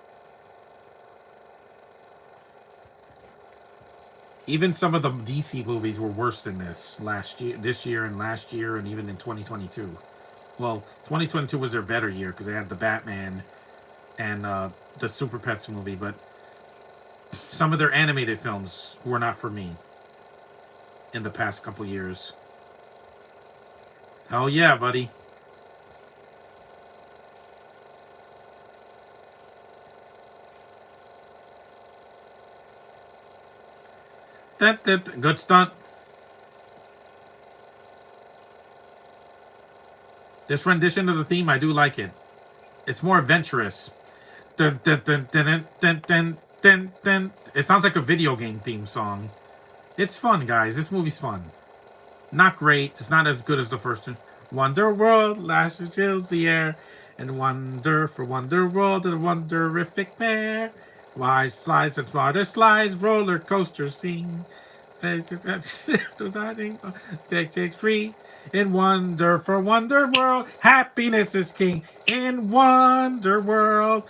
Even some of the DC movies were worse than this year, and last year, and even in 2022. Well, 2022 was their better year because they had the Batman and the Super Pets movie, but some of their animated films were not for me in the past couple years. Oh yeah, buddy. That good stunt. This rendition of the theme, I do like it. It's more adventurous. Dun, dun, dun, dun, dun, dun, dun, dun. It sounds like a video game theme song. It's fun, guys. This movie's fun. Not great. It's not as good as the first one. Wonder World, lashes chills the air, and wonder for Wonder World, the wonderific fair. Wide slides and water slides, roller coasters sing. Take free. In Wonder for Wonder World, happiness is king. In Wonder World,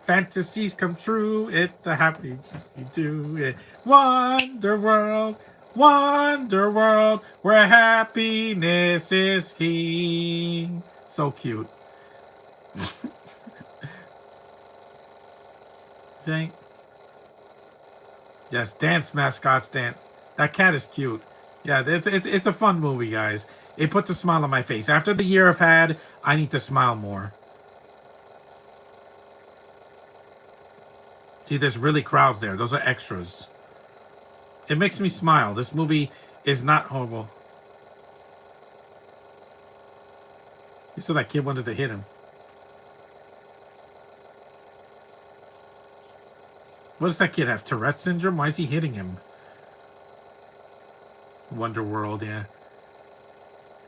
fantasies come true. It's the happy you do it. Wonder World, where happiness is king. So cute. Thank. Yes, dance mascots dance. That cat is cute. Yeah, it's a fun movie, guys. It puts a smile on my face. After the year I've had, I need to smile more. See, there's really crowds there. Those are extras. It makes me smile. This movie is not horrible. You saw that kid wanted to hit him. What does that kid have? Tourette's syndrome? Why is he hitting him? Wonder World, yeah.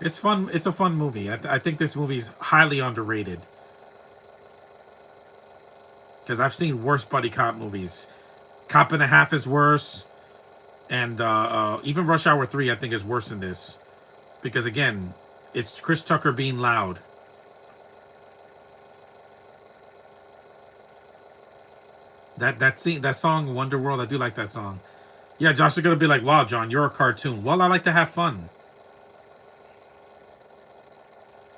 It's fun. It's a fun movie. I think this movie is highly underrated. Because I've seen worse buddy cop movies. Cop and a Half is worse. And even Rush Hour 3, I think, is worse than this. Because, again, it's Chris Tucker being loud. That song, Wonder World, I do like that song. Yeah, Josh is gonna be like, "Wow, John, you're a cartoon." Well, I like to have fun.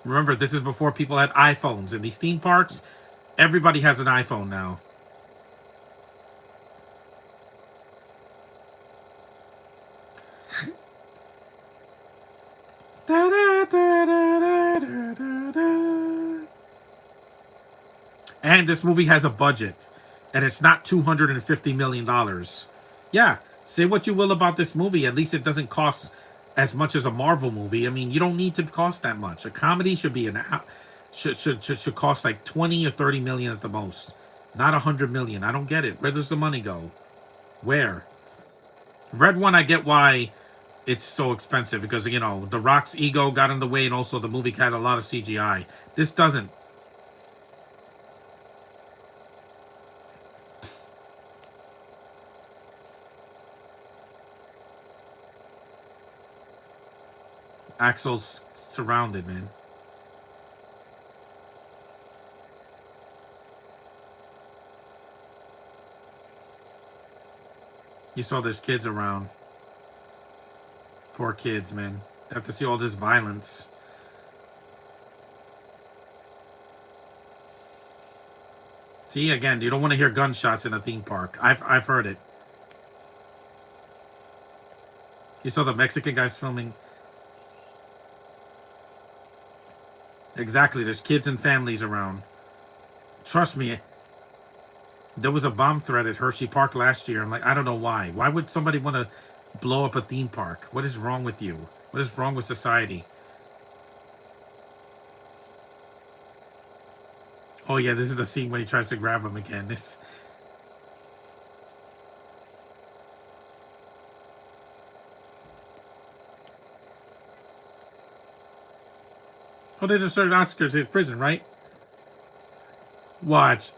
Remember, this is before people had iPhones in these theme parks. Everybody has an iPhone now. Da, da, da, da, da, da, da. And this movie has a budget, and it's not $250 million. Yeah, say what you will about this movie. At least it doesn't cost as much as a Marvel movie. I mean, you don't need to cost that much. A comedy should be should cost like 20 or 30 million at the most, not 100 million. I don't get it. Where does the money go? Where? Red One, I get why it's so expensive because The Rock's ego got in the way, and also the movie had a lot of CGI. This doesn't. Axel's surrounded, man. You saw there's kids around. Poor kids, man. They have to see all this violence. See, again, you don't want to hear gunshots in a theme park. I've heard it. You saw the Mexican guys filming. Exactly, there's kids and families around. Trust me, there was a bomb threat at Hershey Park last year. I'm like, I don't know why. Why would somebody want to blow up a theme park? What is wrong with you? What is wrong with society? Oh yeah, this is the scene when he tries to grab him again. This. Oh, they deserve Oscars in prison, right? Watch.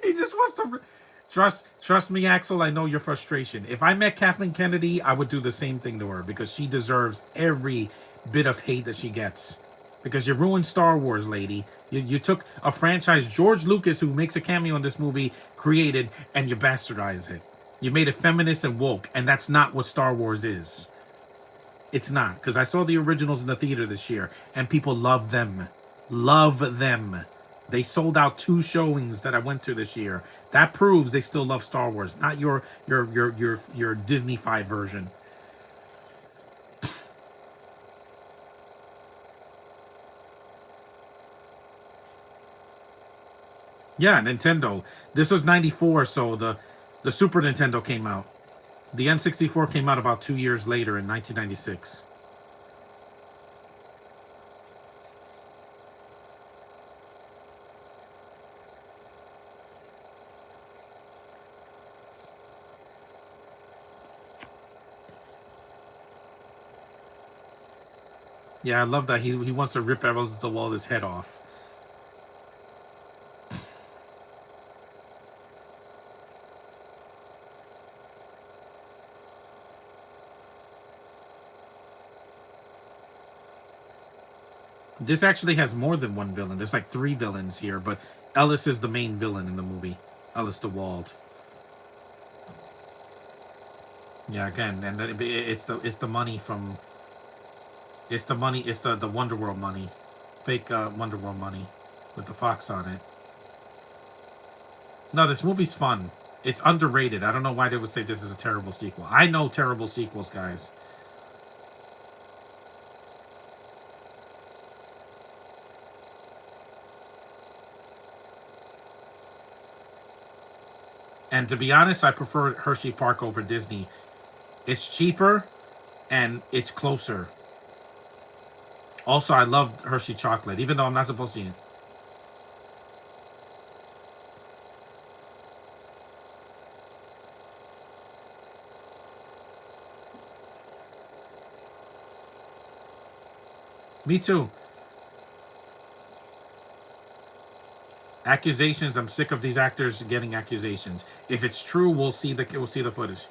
He just wants to trust me, Axel. I know your frustration. If I met Kathleen Kennedy, I would do the same thing to her because she deserves every bit of hate that she gets. Because you ruined Star Wars, lady. You took a franchise George Lucas, who makes a cameo in this movie, created, and you bastardized it. You made it feminist and woke, and that's not what Star Wars is. It's not, because I saw the originals in the theater this year, and people love them. Love them. They sold out 2 showings that I went to this year. That proves they still love Star Wars, not your Disney-fied version. Yeah, Nintendo. This was '94, so the Super Nintendo came out. The N64 came out about 2 years later in 1996. Yeah, I love that he wants to rip Waller's head off. This actually has more than one villain. There's like 3 villains here, but Ellis is the main villain in the movie. Ellis DeWald. Yeah, again, and it's the money from it's the Wonder World money, fake Wonder World money, with the fox on it. No, this movie's fun. It's underrated. I don't know why they would say this is a terrible sequel. I know terrible sequels, guys. And to be honest, I prefer Hershey Park over Disney. It's cheaper and it's closer. Also, I love Hershey chocolate, even though I'm not supposed to eat it. Me too. Accusations. I'm sick of these actors getting accusations. If it's true, we'll see the footage.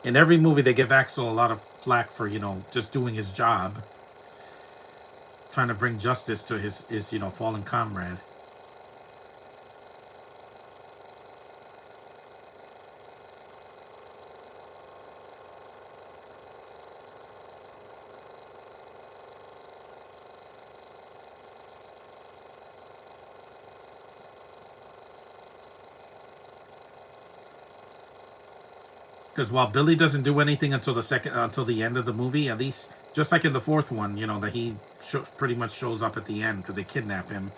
In every movie, they give Axel a lot of flack for, just doing his job, trying to bring justice to his fallen comrade. Because while Billy doesn't do anything until the end of the movie, at least just like in the fourth one, that he pretty much shows up at the end because they kidnap him.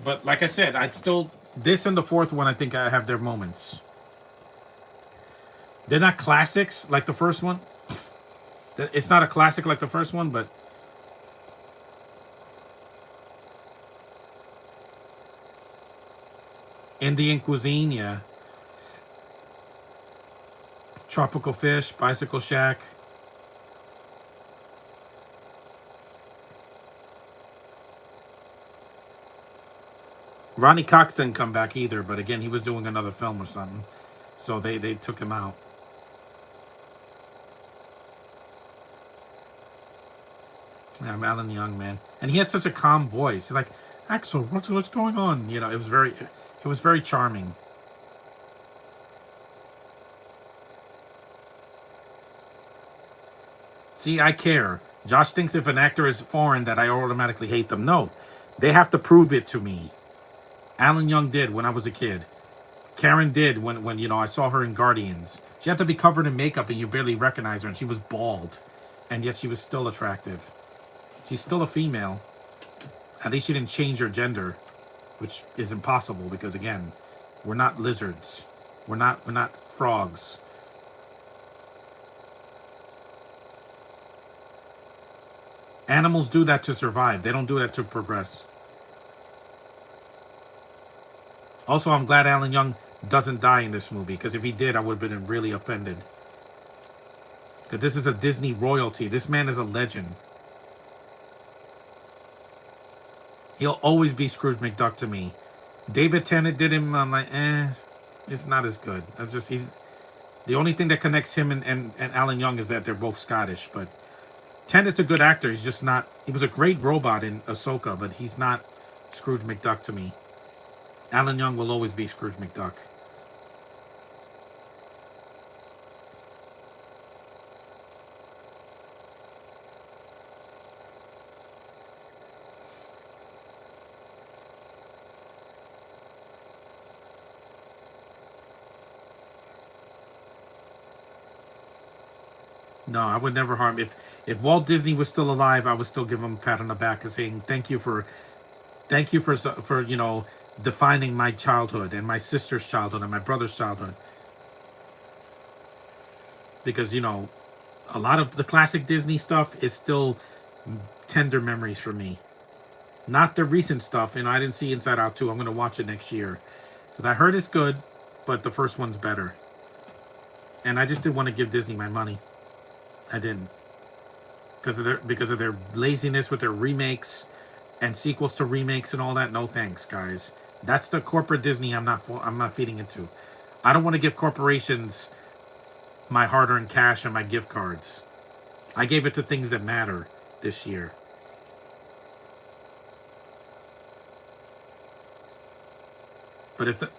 But like I said, I'd still this and the fourth one. I think I have their moments. They're not classics like the first one. It's not a classic like the first one, but Indian cuisine, yeah. Tropical Fish, Bicycle Shack. Ronnie Cox didn't come back either, but again, he was doing another film or something. So they took him out. Yeah, I'm Alan Young, man. And he has such a calm voice. He's like, Axel, what's going on? It was very charming. See, I care. Josh thinks if an actor is foreign that I automatically hate them. No, they have to prove it to me. Alan Young did when I was a kid. Karen did when I saw her in Guardians. She had to be covered in makeup and you barely recognize her, and she was bald, and yet she was still attractive. She's still a female. At least she didn't change her gender, which is impossible because again, we're not lizards. We're not frogs. Animals do that to survive. They don't do that to progress. Also, I'm glad Alan Young doesn't die in this movie, because if he did, I would have been really offended. Because this is a Disney royalty. This man is a legend. He'll always be Scrooge McDuck to me. David Tennant did him. I'm like, it's not as good. That's just he's the only thing that connects him and Alan Young is that they're both Scottish. But Tennant's a good actor. He's just not. He was a great robot in Ahsoka, but he's not Scrooge McDuck to me. Alan Young will always be Scrooge McDuck. No, I would never harm. If Walt Disney was still alive, I would still give him a pat on the back and saying thank you for defining my childhood and my sister's childhood and my brother's childhood. Because a lot of the classic Disney stuff is still tender memories for me. Not the recent stuff. I didn't see Inside Out 2. I'm going to watch it next year. Because I heard it's good, but the first one's better. And I just didn't want to give Disney my money. I didn't. Because of their laziness with their remakes and sequels to remakes and all that. No thanks, guys. That's the corporate Disney I'm not feeding into. I don't want to give corporations my hard-earned cash and my gift cards. I gave it to things that matter this year. But if the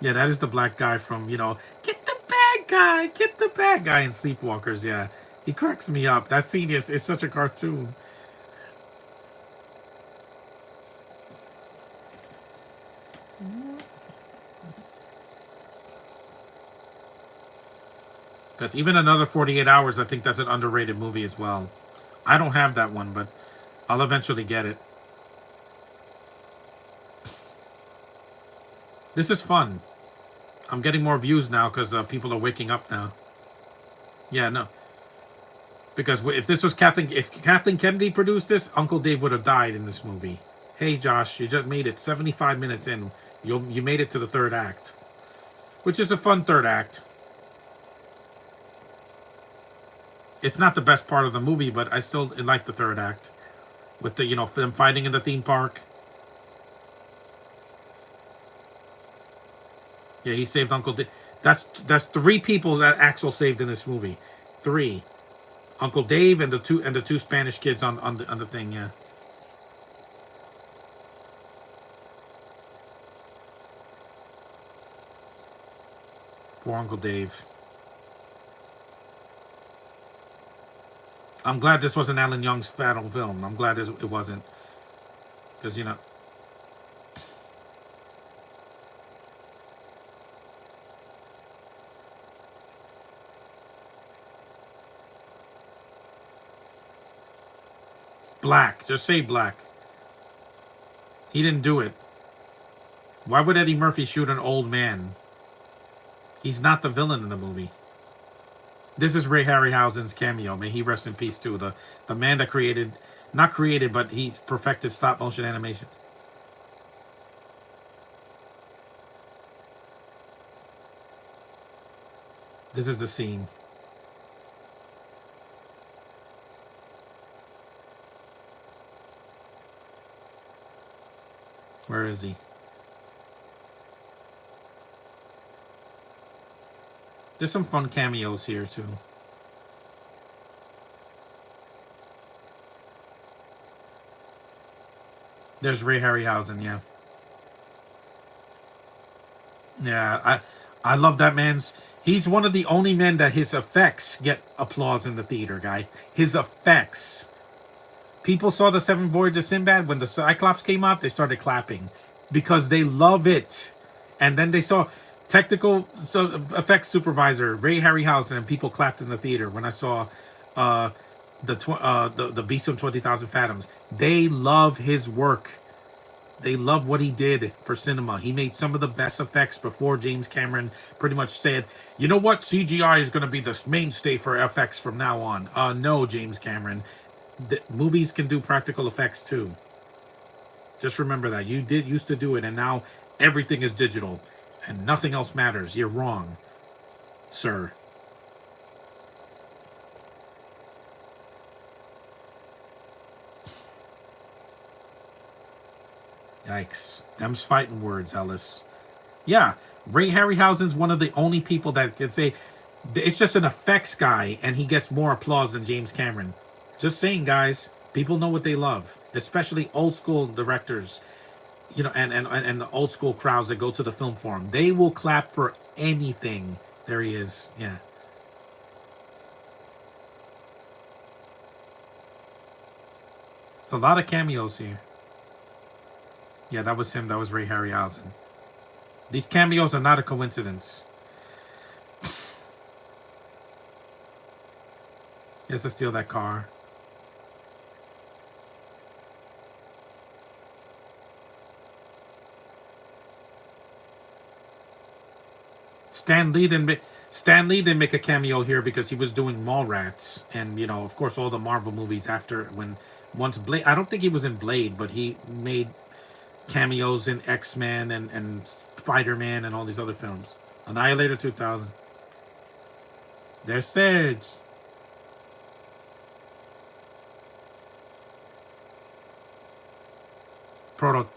yeah, that is the black guy from get the bad guy in Sleepwalkers. Yeah, he cracks me up. That scene is such a cartoon. Because even Another 48 Hours, I think that's an underrated movie as well. I don't have that one, but I'll eventually get it. This is fun. I'm getting more views now because people are waking up now. Yeah, no. Because if Kathleen Kennedy produced this, Uncle Dave would have died in this movie. Hey, Josh, you just made it 75 minutes in. You made it to the third act, which is a fun third act. It's not the best part of the movie, but I still like the third act with them fighting in the theme park. Yeah, he saved Uncle Dave. That's three people that Axel saved in this movie. Three. Uncle Dave and the two Spanish kids on the thing, yeah. Poor Uncle Dave. I'm glad this wasn't Alan Young's final film. I'm glad it wasn't. Because, you know, black. Just say black. He didn't do it. Why would Eddie Murphy shoot an old man? He's not the villain in the movie. This is Ray Harryhausen's cameo. May he rest in peace too. The man that created, not created, but he perfected stop motion animation. This is the scene. Where is he? There's some fun cameos here too. There's Ray Harryhausen, yeah. Yeah, I love that man's. He's one of the only men that his effects get applause in the theater, guy. His effects. People saw the Seven Voyages of Sinbad when the Cyclops came out. They started clapping because they love it. And then they saw technical effects supervisor Ray Harryhausen, and people clapped in the theater when I saw uh, the Beast of 20,000 Fathoms. They love his work. They love what he did for cinema. He made some of the best effects before James Cameron pretty much said, you know what, CGI is going to be the mainstay for FX from now on. No, James Cameron. The movies can do practical effects too. Just remember that. You did used to do it, and now everything is digital. And nothing else matters. You're wrong, sir. Yikes. Them's fighting words, Ellis. Yeah, Ray Harryhausen's one of the only people that can say it's just an effects guy, and he gets more applause than James Cameron. Just saying, guys. People know what they love, especially old school directors, you know, and the old school crowds that go to the film forum. They will clap for anything. There he is. Yeah. It's a lot of cameos here. Yeah, that was him. That was Ray Harryhausen. These cameos are not a coincidence. He has to steal that car. Stan Lee didn't make a cameo here because he was doing Mallrats, and you know, of course, all the Marvel movies after when once Blade. I don't think he was in Blade, but he made cameos in X-Men and Spider-Man and all these other films. Annihilator 2000. There's Serge. Proto.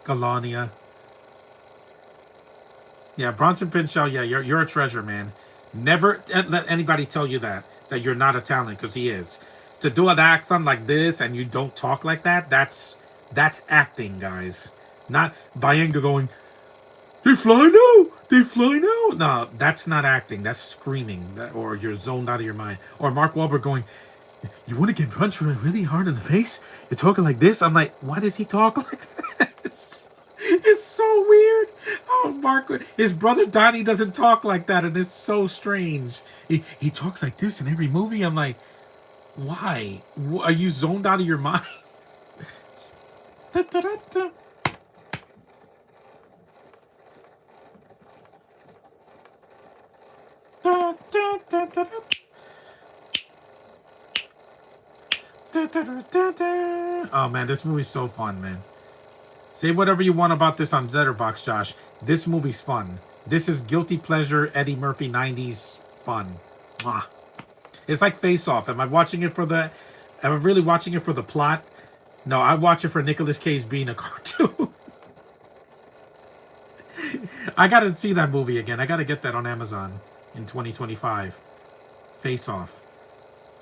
Galania. Yeah, Bronson Pinchot. Yeah, you're a treasure, man. Never let anybody tell you that you're not a talent, because he is. To do an accent like this and you don't talk like that, that's acting, guys. Not Bayenga going, they fly now, they fly now. No, that's not acting. That's screaming, or you're zoned out of your mind. Or Mark Wahlberg going, you want to get punched really hard in the face? You're talking like this. I'm like, why does he talk like that? It's so weird. Oh, Mark, his brother Donnie doesn't talk like that, and it's so strange. He talks like this in every movie. I'm like, why? Are you zoned out of your mind? Oh man, this movie's so fun, man. Say whatever you want about this on Letterboxd, Josh. This movie's fun. This is guilty pleasure Eddie Murphy 90s fun. Mwah. It's like Face Off. Am I watching it for the... Am I really watching it for the plot? No, I watch it for Nicolas Cage being a cartoon. I gotta see that movie again. I gotta get that on Amazon in 2025. Face Off.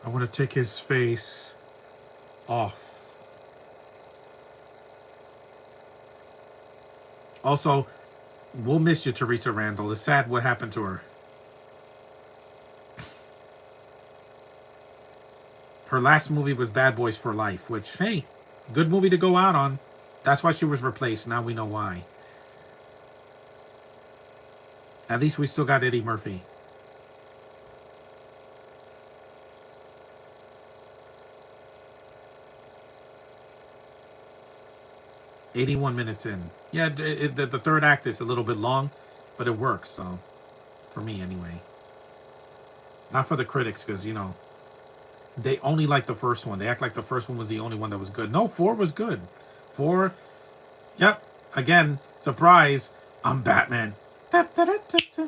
I want to take his face off. Also, we'll miss you, Teresa Randall. It's sad what happened to her. Her last movie was Bad Boys for Life, which, hey, good movie to go out on. That's why she was replaced. Now we know why. At least we still got Eddie Murphy. "81 minutes in." Yeah, the third act is a little bit long, but it works, so... For me, anyway. Not for the critics, because, you know... They only like the first one. They act like the first one was the only one that was good. No, 4 was good. 4... Yep. Again, surprise. I'm Batman. Da, da, da, da, da.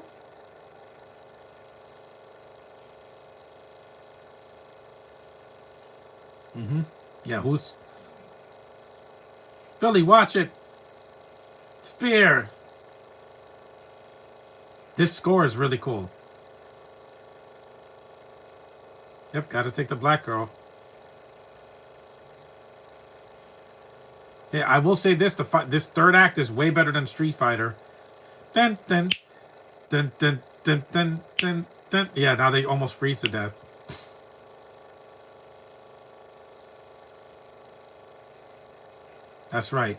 Yeah, who's... Billy, watch it. Spear. This score is really cool. Yep, gotta take the black girl. Yeah, I will say this: this third act is way better than Street Fighter. Dun dun dun dun dun dun dun dun. Yeah, now they almost freeze to death. That's right.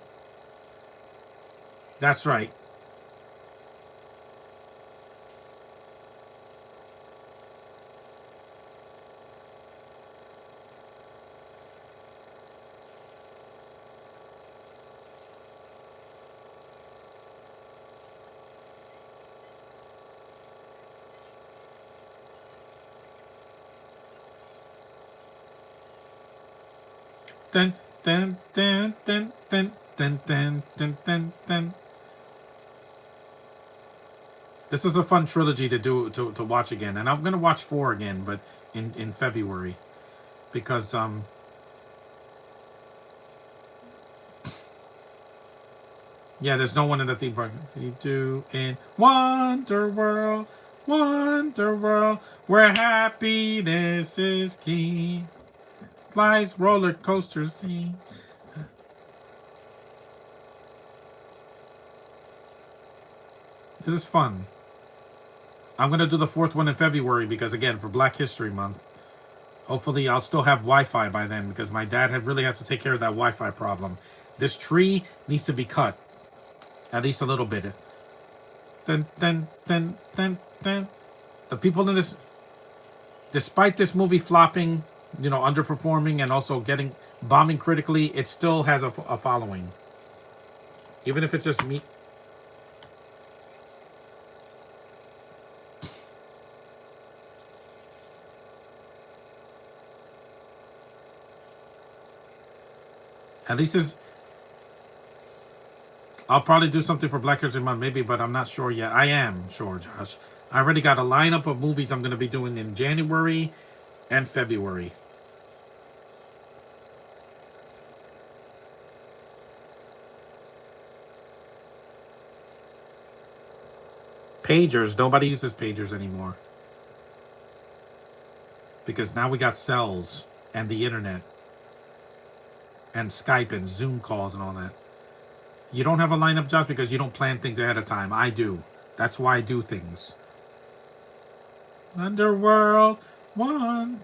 That's right. Dun dun dun dun dun dun dun dun dun dun. This is a fun trilogy to watch again, and I'm gonna watch 4 again, but in February, because yeah, there's no one in the theme park. You do in Wonder World, Wonder World, where happiness is key. Flies, roller coasters, see. This is fun. I'm gonna do the 4th one in February because, again, for Black History Month. Hopefully, I'll still have Wi-Fi by then because my dad really had to take care of that Wi-Fi problem. This tree needs to be cut, at least a little bit. Dun, dun, dun, dun, dun. The people in this, despite this movie flopping, you know, underperforming, and also bombing critically, it still has a following. Even if it's just me. At least I'll probably do something for Black History Month, maybe, but I'm not sure yet. I am sure, Josh. I already got a lineup of movies I'm going to be doing in January and February. Pagers. Nobody uses pagers anymore. Because now we got cells and the internet. And Skype and Zoom calls and all that. You don't have a lineup, Josh, because you don't plan things ahead of time. I do. That's why I do things. Underworld, one.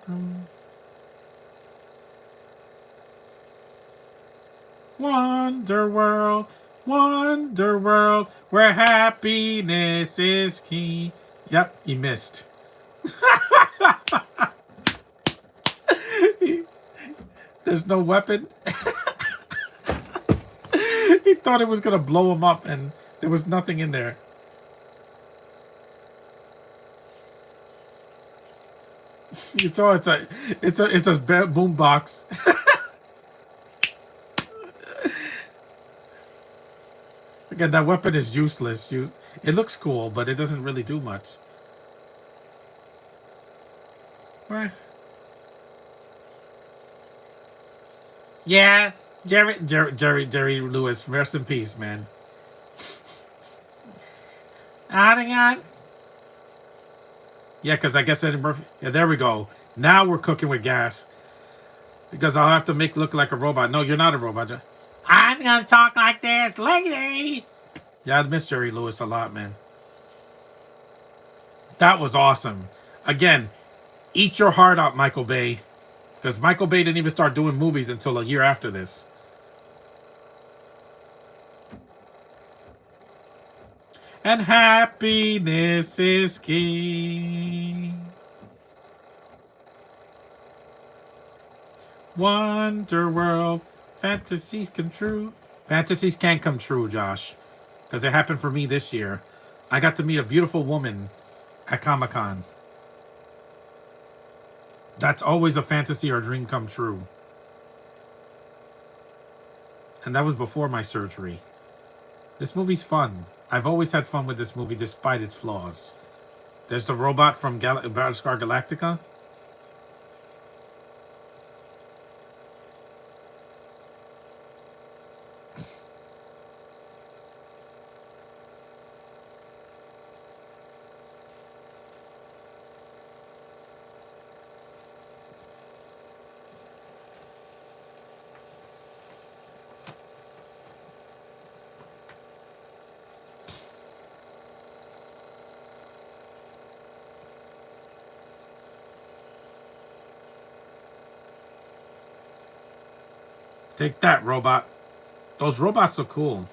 Wonderworld, Wonderworld, where happiness is key. Yep, he missed. There's no weapon. He thought it was gonna blow him up, and there was nothing in there. You saw it's a boom box. Again, that weapon is useless. It looks cool, but it doesn't really do much. Right. Yeah, Jerry Lewis, rest in peace, man. Hang on. Yeah, because I guess Eddie Murphy. Yeah, there we go. Now we're cooking with gas. Because I'll have to make look like a robot. No, you're not a robot. I'm gonna talk like this, lady. Yeah, I miss Jerry Lewis a lot, man. That was awesome. Again, eat your heart out, Michael Bay. Because Michael Bay didn't even start doing movies until a year after this. And happiness is king. Wonder world, fantasies come true. Fantasies can come true, Josh. Because it happened for me this year. I got to meet a beautiful woman at Comic Con. That's always a fantasy or dream come true. And that was before my surgery. This movie's fun. I've always had fun with this movie despite its flaws. There's the robot from Battlestar Galactica. Take that, robot. Those robots are cool.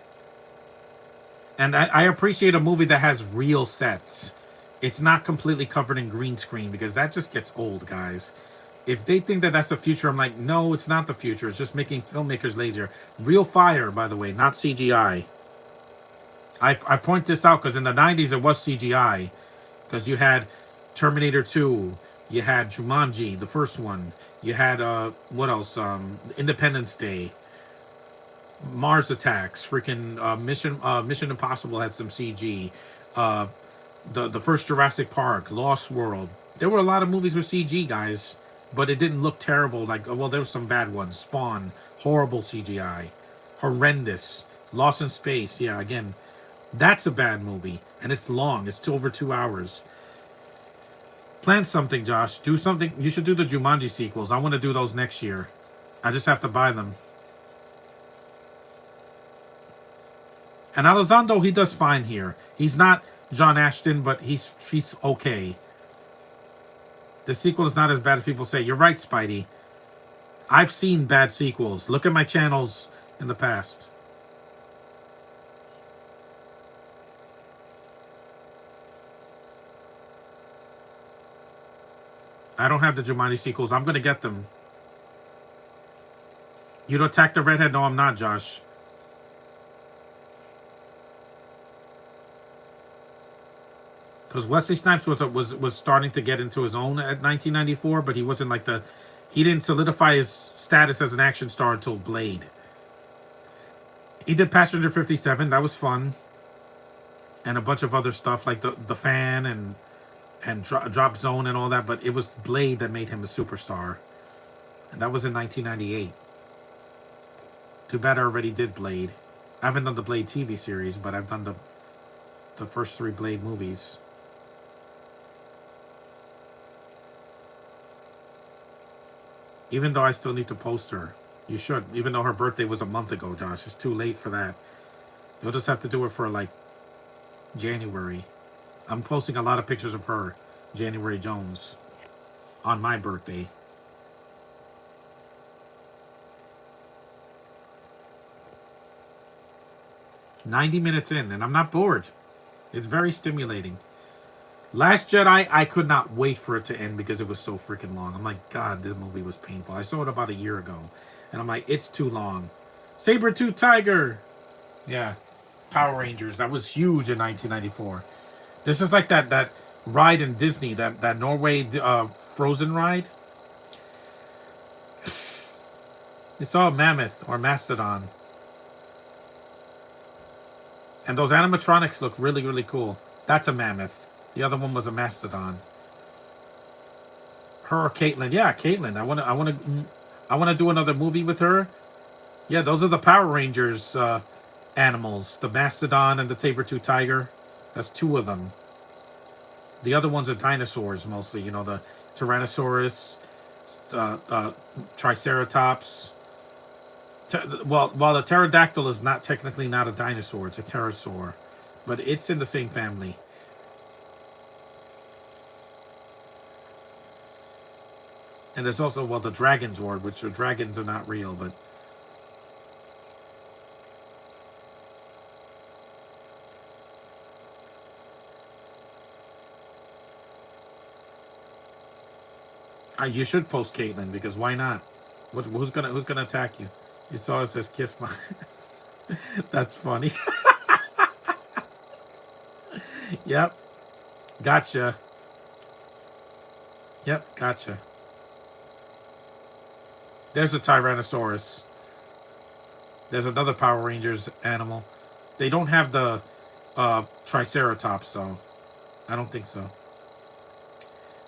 And I appreciate a movie that has real sets. It's not completely covered in green screen because that just gets old, guys. If they think that that's the future, I'm like, no, it's not the future. It's just making filmmakers lazier. Real fire, by the way, not CGI. I point this out because in the 90s it was CGI. Because you had Terminator 2, you had Jumanji, the first one. You had, what else? Independence Day. Mars Attacks, freaking Mission Impossible had some CG. Uh, the first Jurassic Park, Lost World. There were a lot of movies with CG, guys, but it didn't look terrible. Like, well, there were some bad ones. Spawn, horrible CGI, horrendous. Lost in Space, yeah. Again, that's a bad movie, and it's long. It's over 2 hours. Plan something, Josh. Do something. You should do the Jumanji sequels. I want to do those next year. I just have to buy them. And Elizondo, he does fine here. He's not John Ashton, but he's okay. The sequel is not as bad as people say. You're right, Spidey. I've seen bad sequels. Look at my channels in the past. I don't have the Jumanji sequels. I'm going to get them. You'd attack the redhead? No, I'm not, Josh. Because Wesley Snipes was starting to get into his own at 1994, but he wasn't like he didn't solidify his status as an action star until Blade. He did Passenger 57, that was fun, and a bunch of other stuff like the Fan and Drop Zone and all that. But it was Blade that made him a superstar, and that was in 1998. Too bad I already did Blade. I haven't done the Blade TV series, but I've done the first 3 Blade movies. Even though I still need to post her. You should. Even though her birthday was a month ago, Josh. It's too late for that. You'll just have to do it for, like, January. I'm posting a lot of pictures of her, January Jones, on my birthday. "90 minutes in, and I'm not bored. It's very stimulating. Last Jedi, I could not wait for it to end because it was so freaking long. I'm like, God, this movie was painful. I saw it about a year ago, and I'm like, it's too long. Saber-tooth tiger. Yeah, Power Rangers. That was huge in 1994. This is like that ride in Disney, that Norway Frozen ride. It's all Mammoth or Mastodon. And those animatronics look really, really cool. That's a mammoth. The other one was a mastodon. Her or Caitlin? Yeah, Caitlin. I wanna do another movie with her. Yeah, those are the Power Rangers animals. The mastodon and the saber-tooth tiger. That's two of them. The other ones are dinosaurs mostly. You know, the Tyrannosaurus, uh, uh, Triceratops. Well, while the pterodactyl is not technically not a dinosaur, it's a pterosaur, but it's in the same family. And there's also, well, the dragon zord, which the dragons are not real, but you should post Caitlyn, because why not? Who's gonna attack you? You saw it says kiss my ass. That's funny. Yep, gotcha. Yep, gotcha. There's a Tyrannosaurus. There's another Power Rangers animal. They don't have the Triceratops though. I don't think so.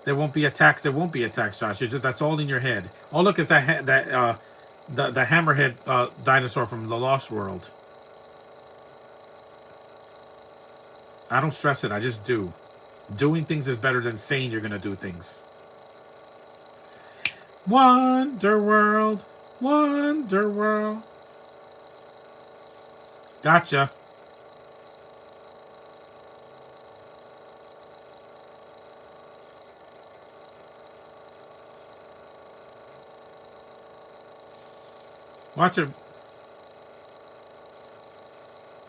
There won't be attacks. There won't be attacks, Josh. That's all in your head. Oh, look, it's the hammerhead dinosaur from the Lost World. I don't stress it. I just do. Doing things is better than saying you're gonna do things. Wonder World, Wonder World. Gotcha. Watch it.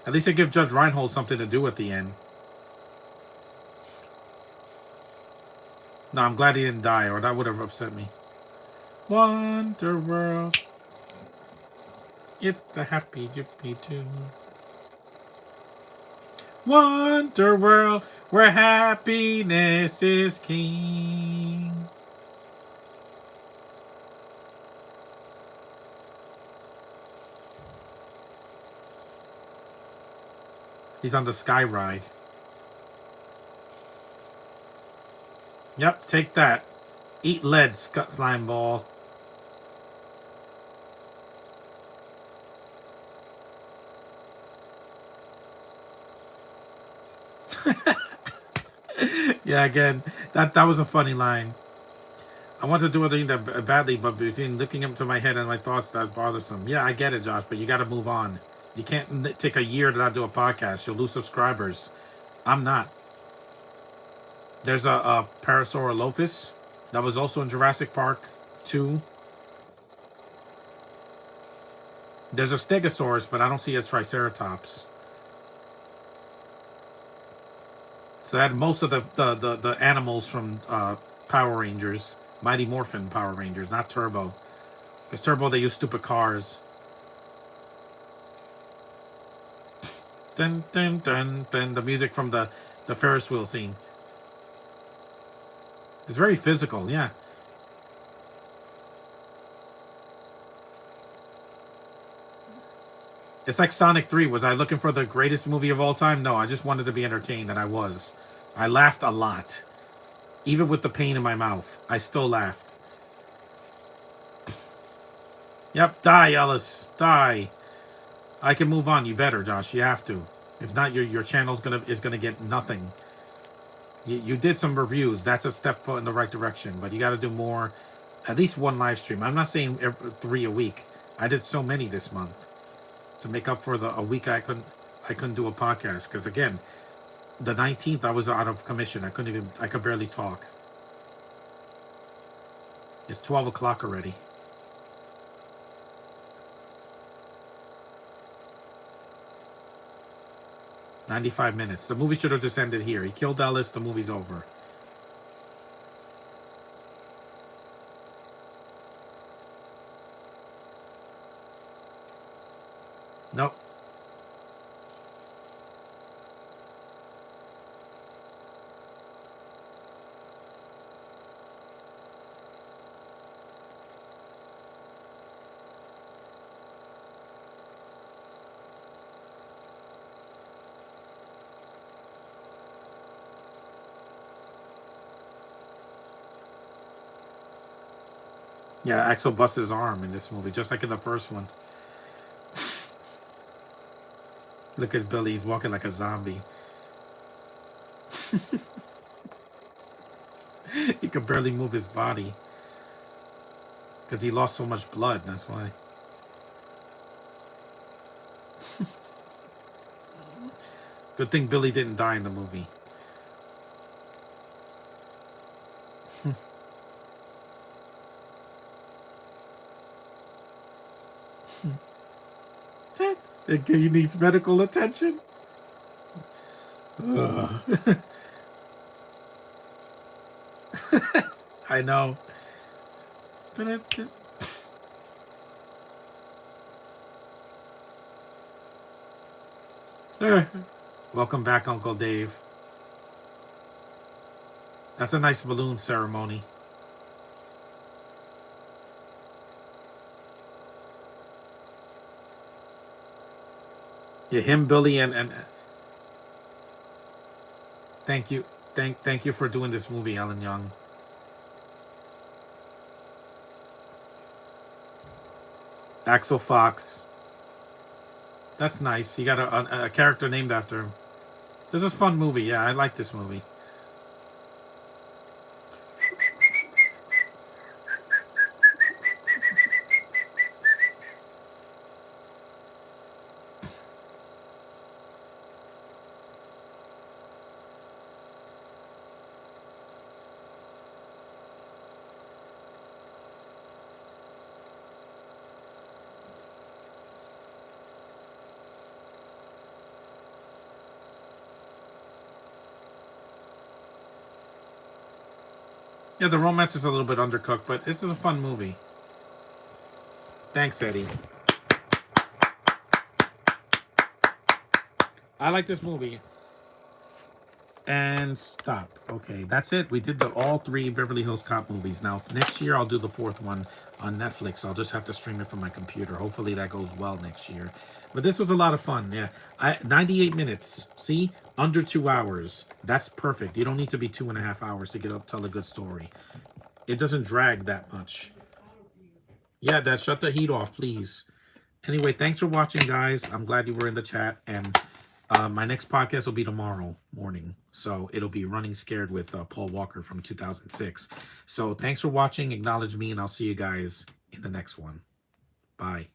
At least it gives Judge Reinhold something to do at the end. No, I'm glad he didn't die, or that would have upset me. Wonder World. It's the happy yippee too. Wonder World, where happiness is king. He's on the sky ride. Yep, take that. Eat lead, slime ball. Yeah, again, that was a funny line. I want to do a thing that badly, but between looking into my head and my thoughts, that's bothersome. Yeah, I get it, Josh, but you got to move on. You can't take a year to not do a podcast. You'll lose subscribers. I'm not. There's a Parasaurolophus that was also in Jurassic Park 2. There's a Stegosaurus, but I don't see a Triceratops. So that had most of the animals from Power Rangers, Mighty Morphin Power Rangers, not Turbo. Because Turbo, they use stupid cars. Dun dun dun dun. The music from the Ferris wheel scene. It's very physical, yeah. It's like Sonic 3. Was I looking for the greatest movie of all time? No, I just wanted to be entertained, and I was. I laughed a lot. Even with the pain in my mouth, I still laughed. Yep, die, Ellis. Die. I can move on. You better, Josh. You have to. If not, your channel's gonna get nothing. You did some reviews. That's a step in the right direction. But you got to do more. At least one live stream. I'm not saying 3 a week. I did so many this month to make up for a week I couldn't do a podcast, because again, the 19th I was out of commission. I could barely talk. It's 12 o'clock already. "95 minutes. The movie should have just ended here. He killed Ellis. The movie's over." Nope. Yeah, Axel busts his arm in this movie, just like in the first one. Look at Billy, he's walking like a zombie. He could barely move his body. Because he lost so much blood, that's why. Good thing Billy didn't die in the movie. He needs medical attention. I know. Welcome back, Uncle Dave. That's a nice balloon ceremony. Yeah, him, Billy, and thank you, thank you for doing this movie, Alan Young. Axel Fox. That's nice. He got a character named after him. This is a fun movie. Yeah, I like this movie. Yeah, the romance is a little bit undercooked, but this is a fun movie. Thanks, Eddie. I like this movie. And stop. Okay, that's it. We did all three Beverly Hills Cop movies. Now, next year, I'll do the fourth one on Netflix. I'll just have to stream it from my computer. Hopefully, that goes well next year. But this was a lot of fun. Yeah, 98 minutes. See, under 2 hours. That's perfect. You don't need to be 2.5 hours to tell a good story. It doesn't drag that much. Yeah, Dad, shut the heat off, please. Anyway, thanks for watching, guys. I'm glad you were in the chat. And my next podcast will be tomorrow morning. So it'll be Running Scared with Paul Walker from 2006. So thanks for watching. Acknowledge me, and I'll see you guys in the next one. Bye.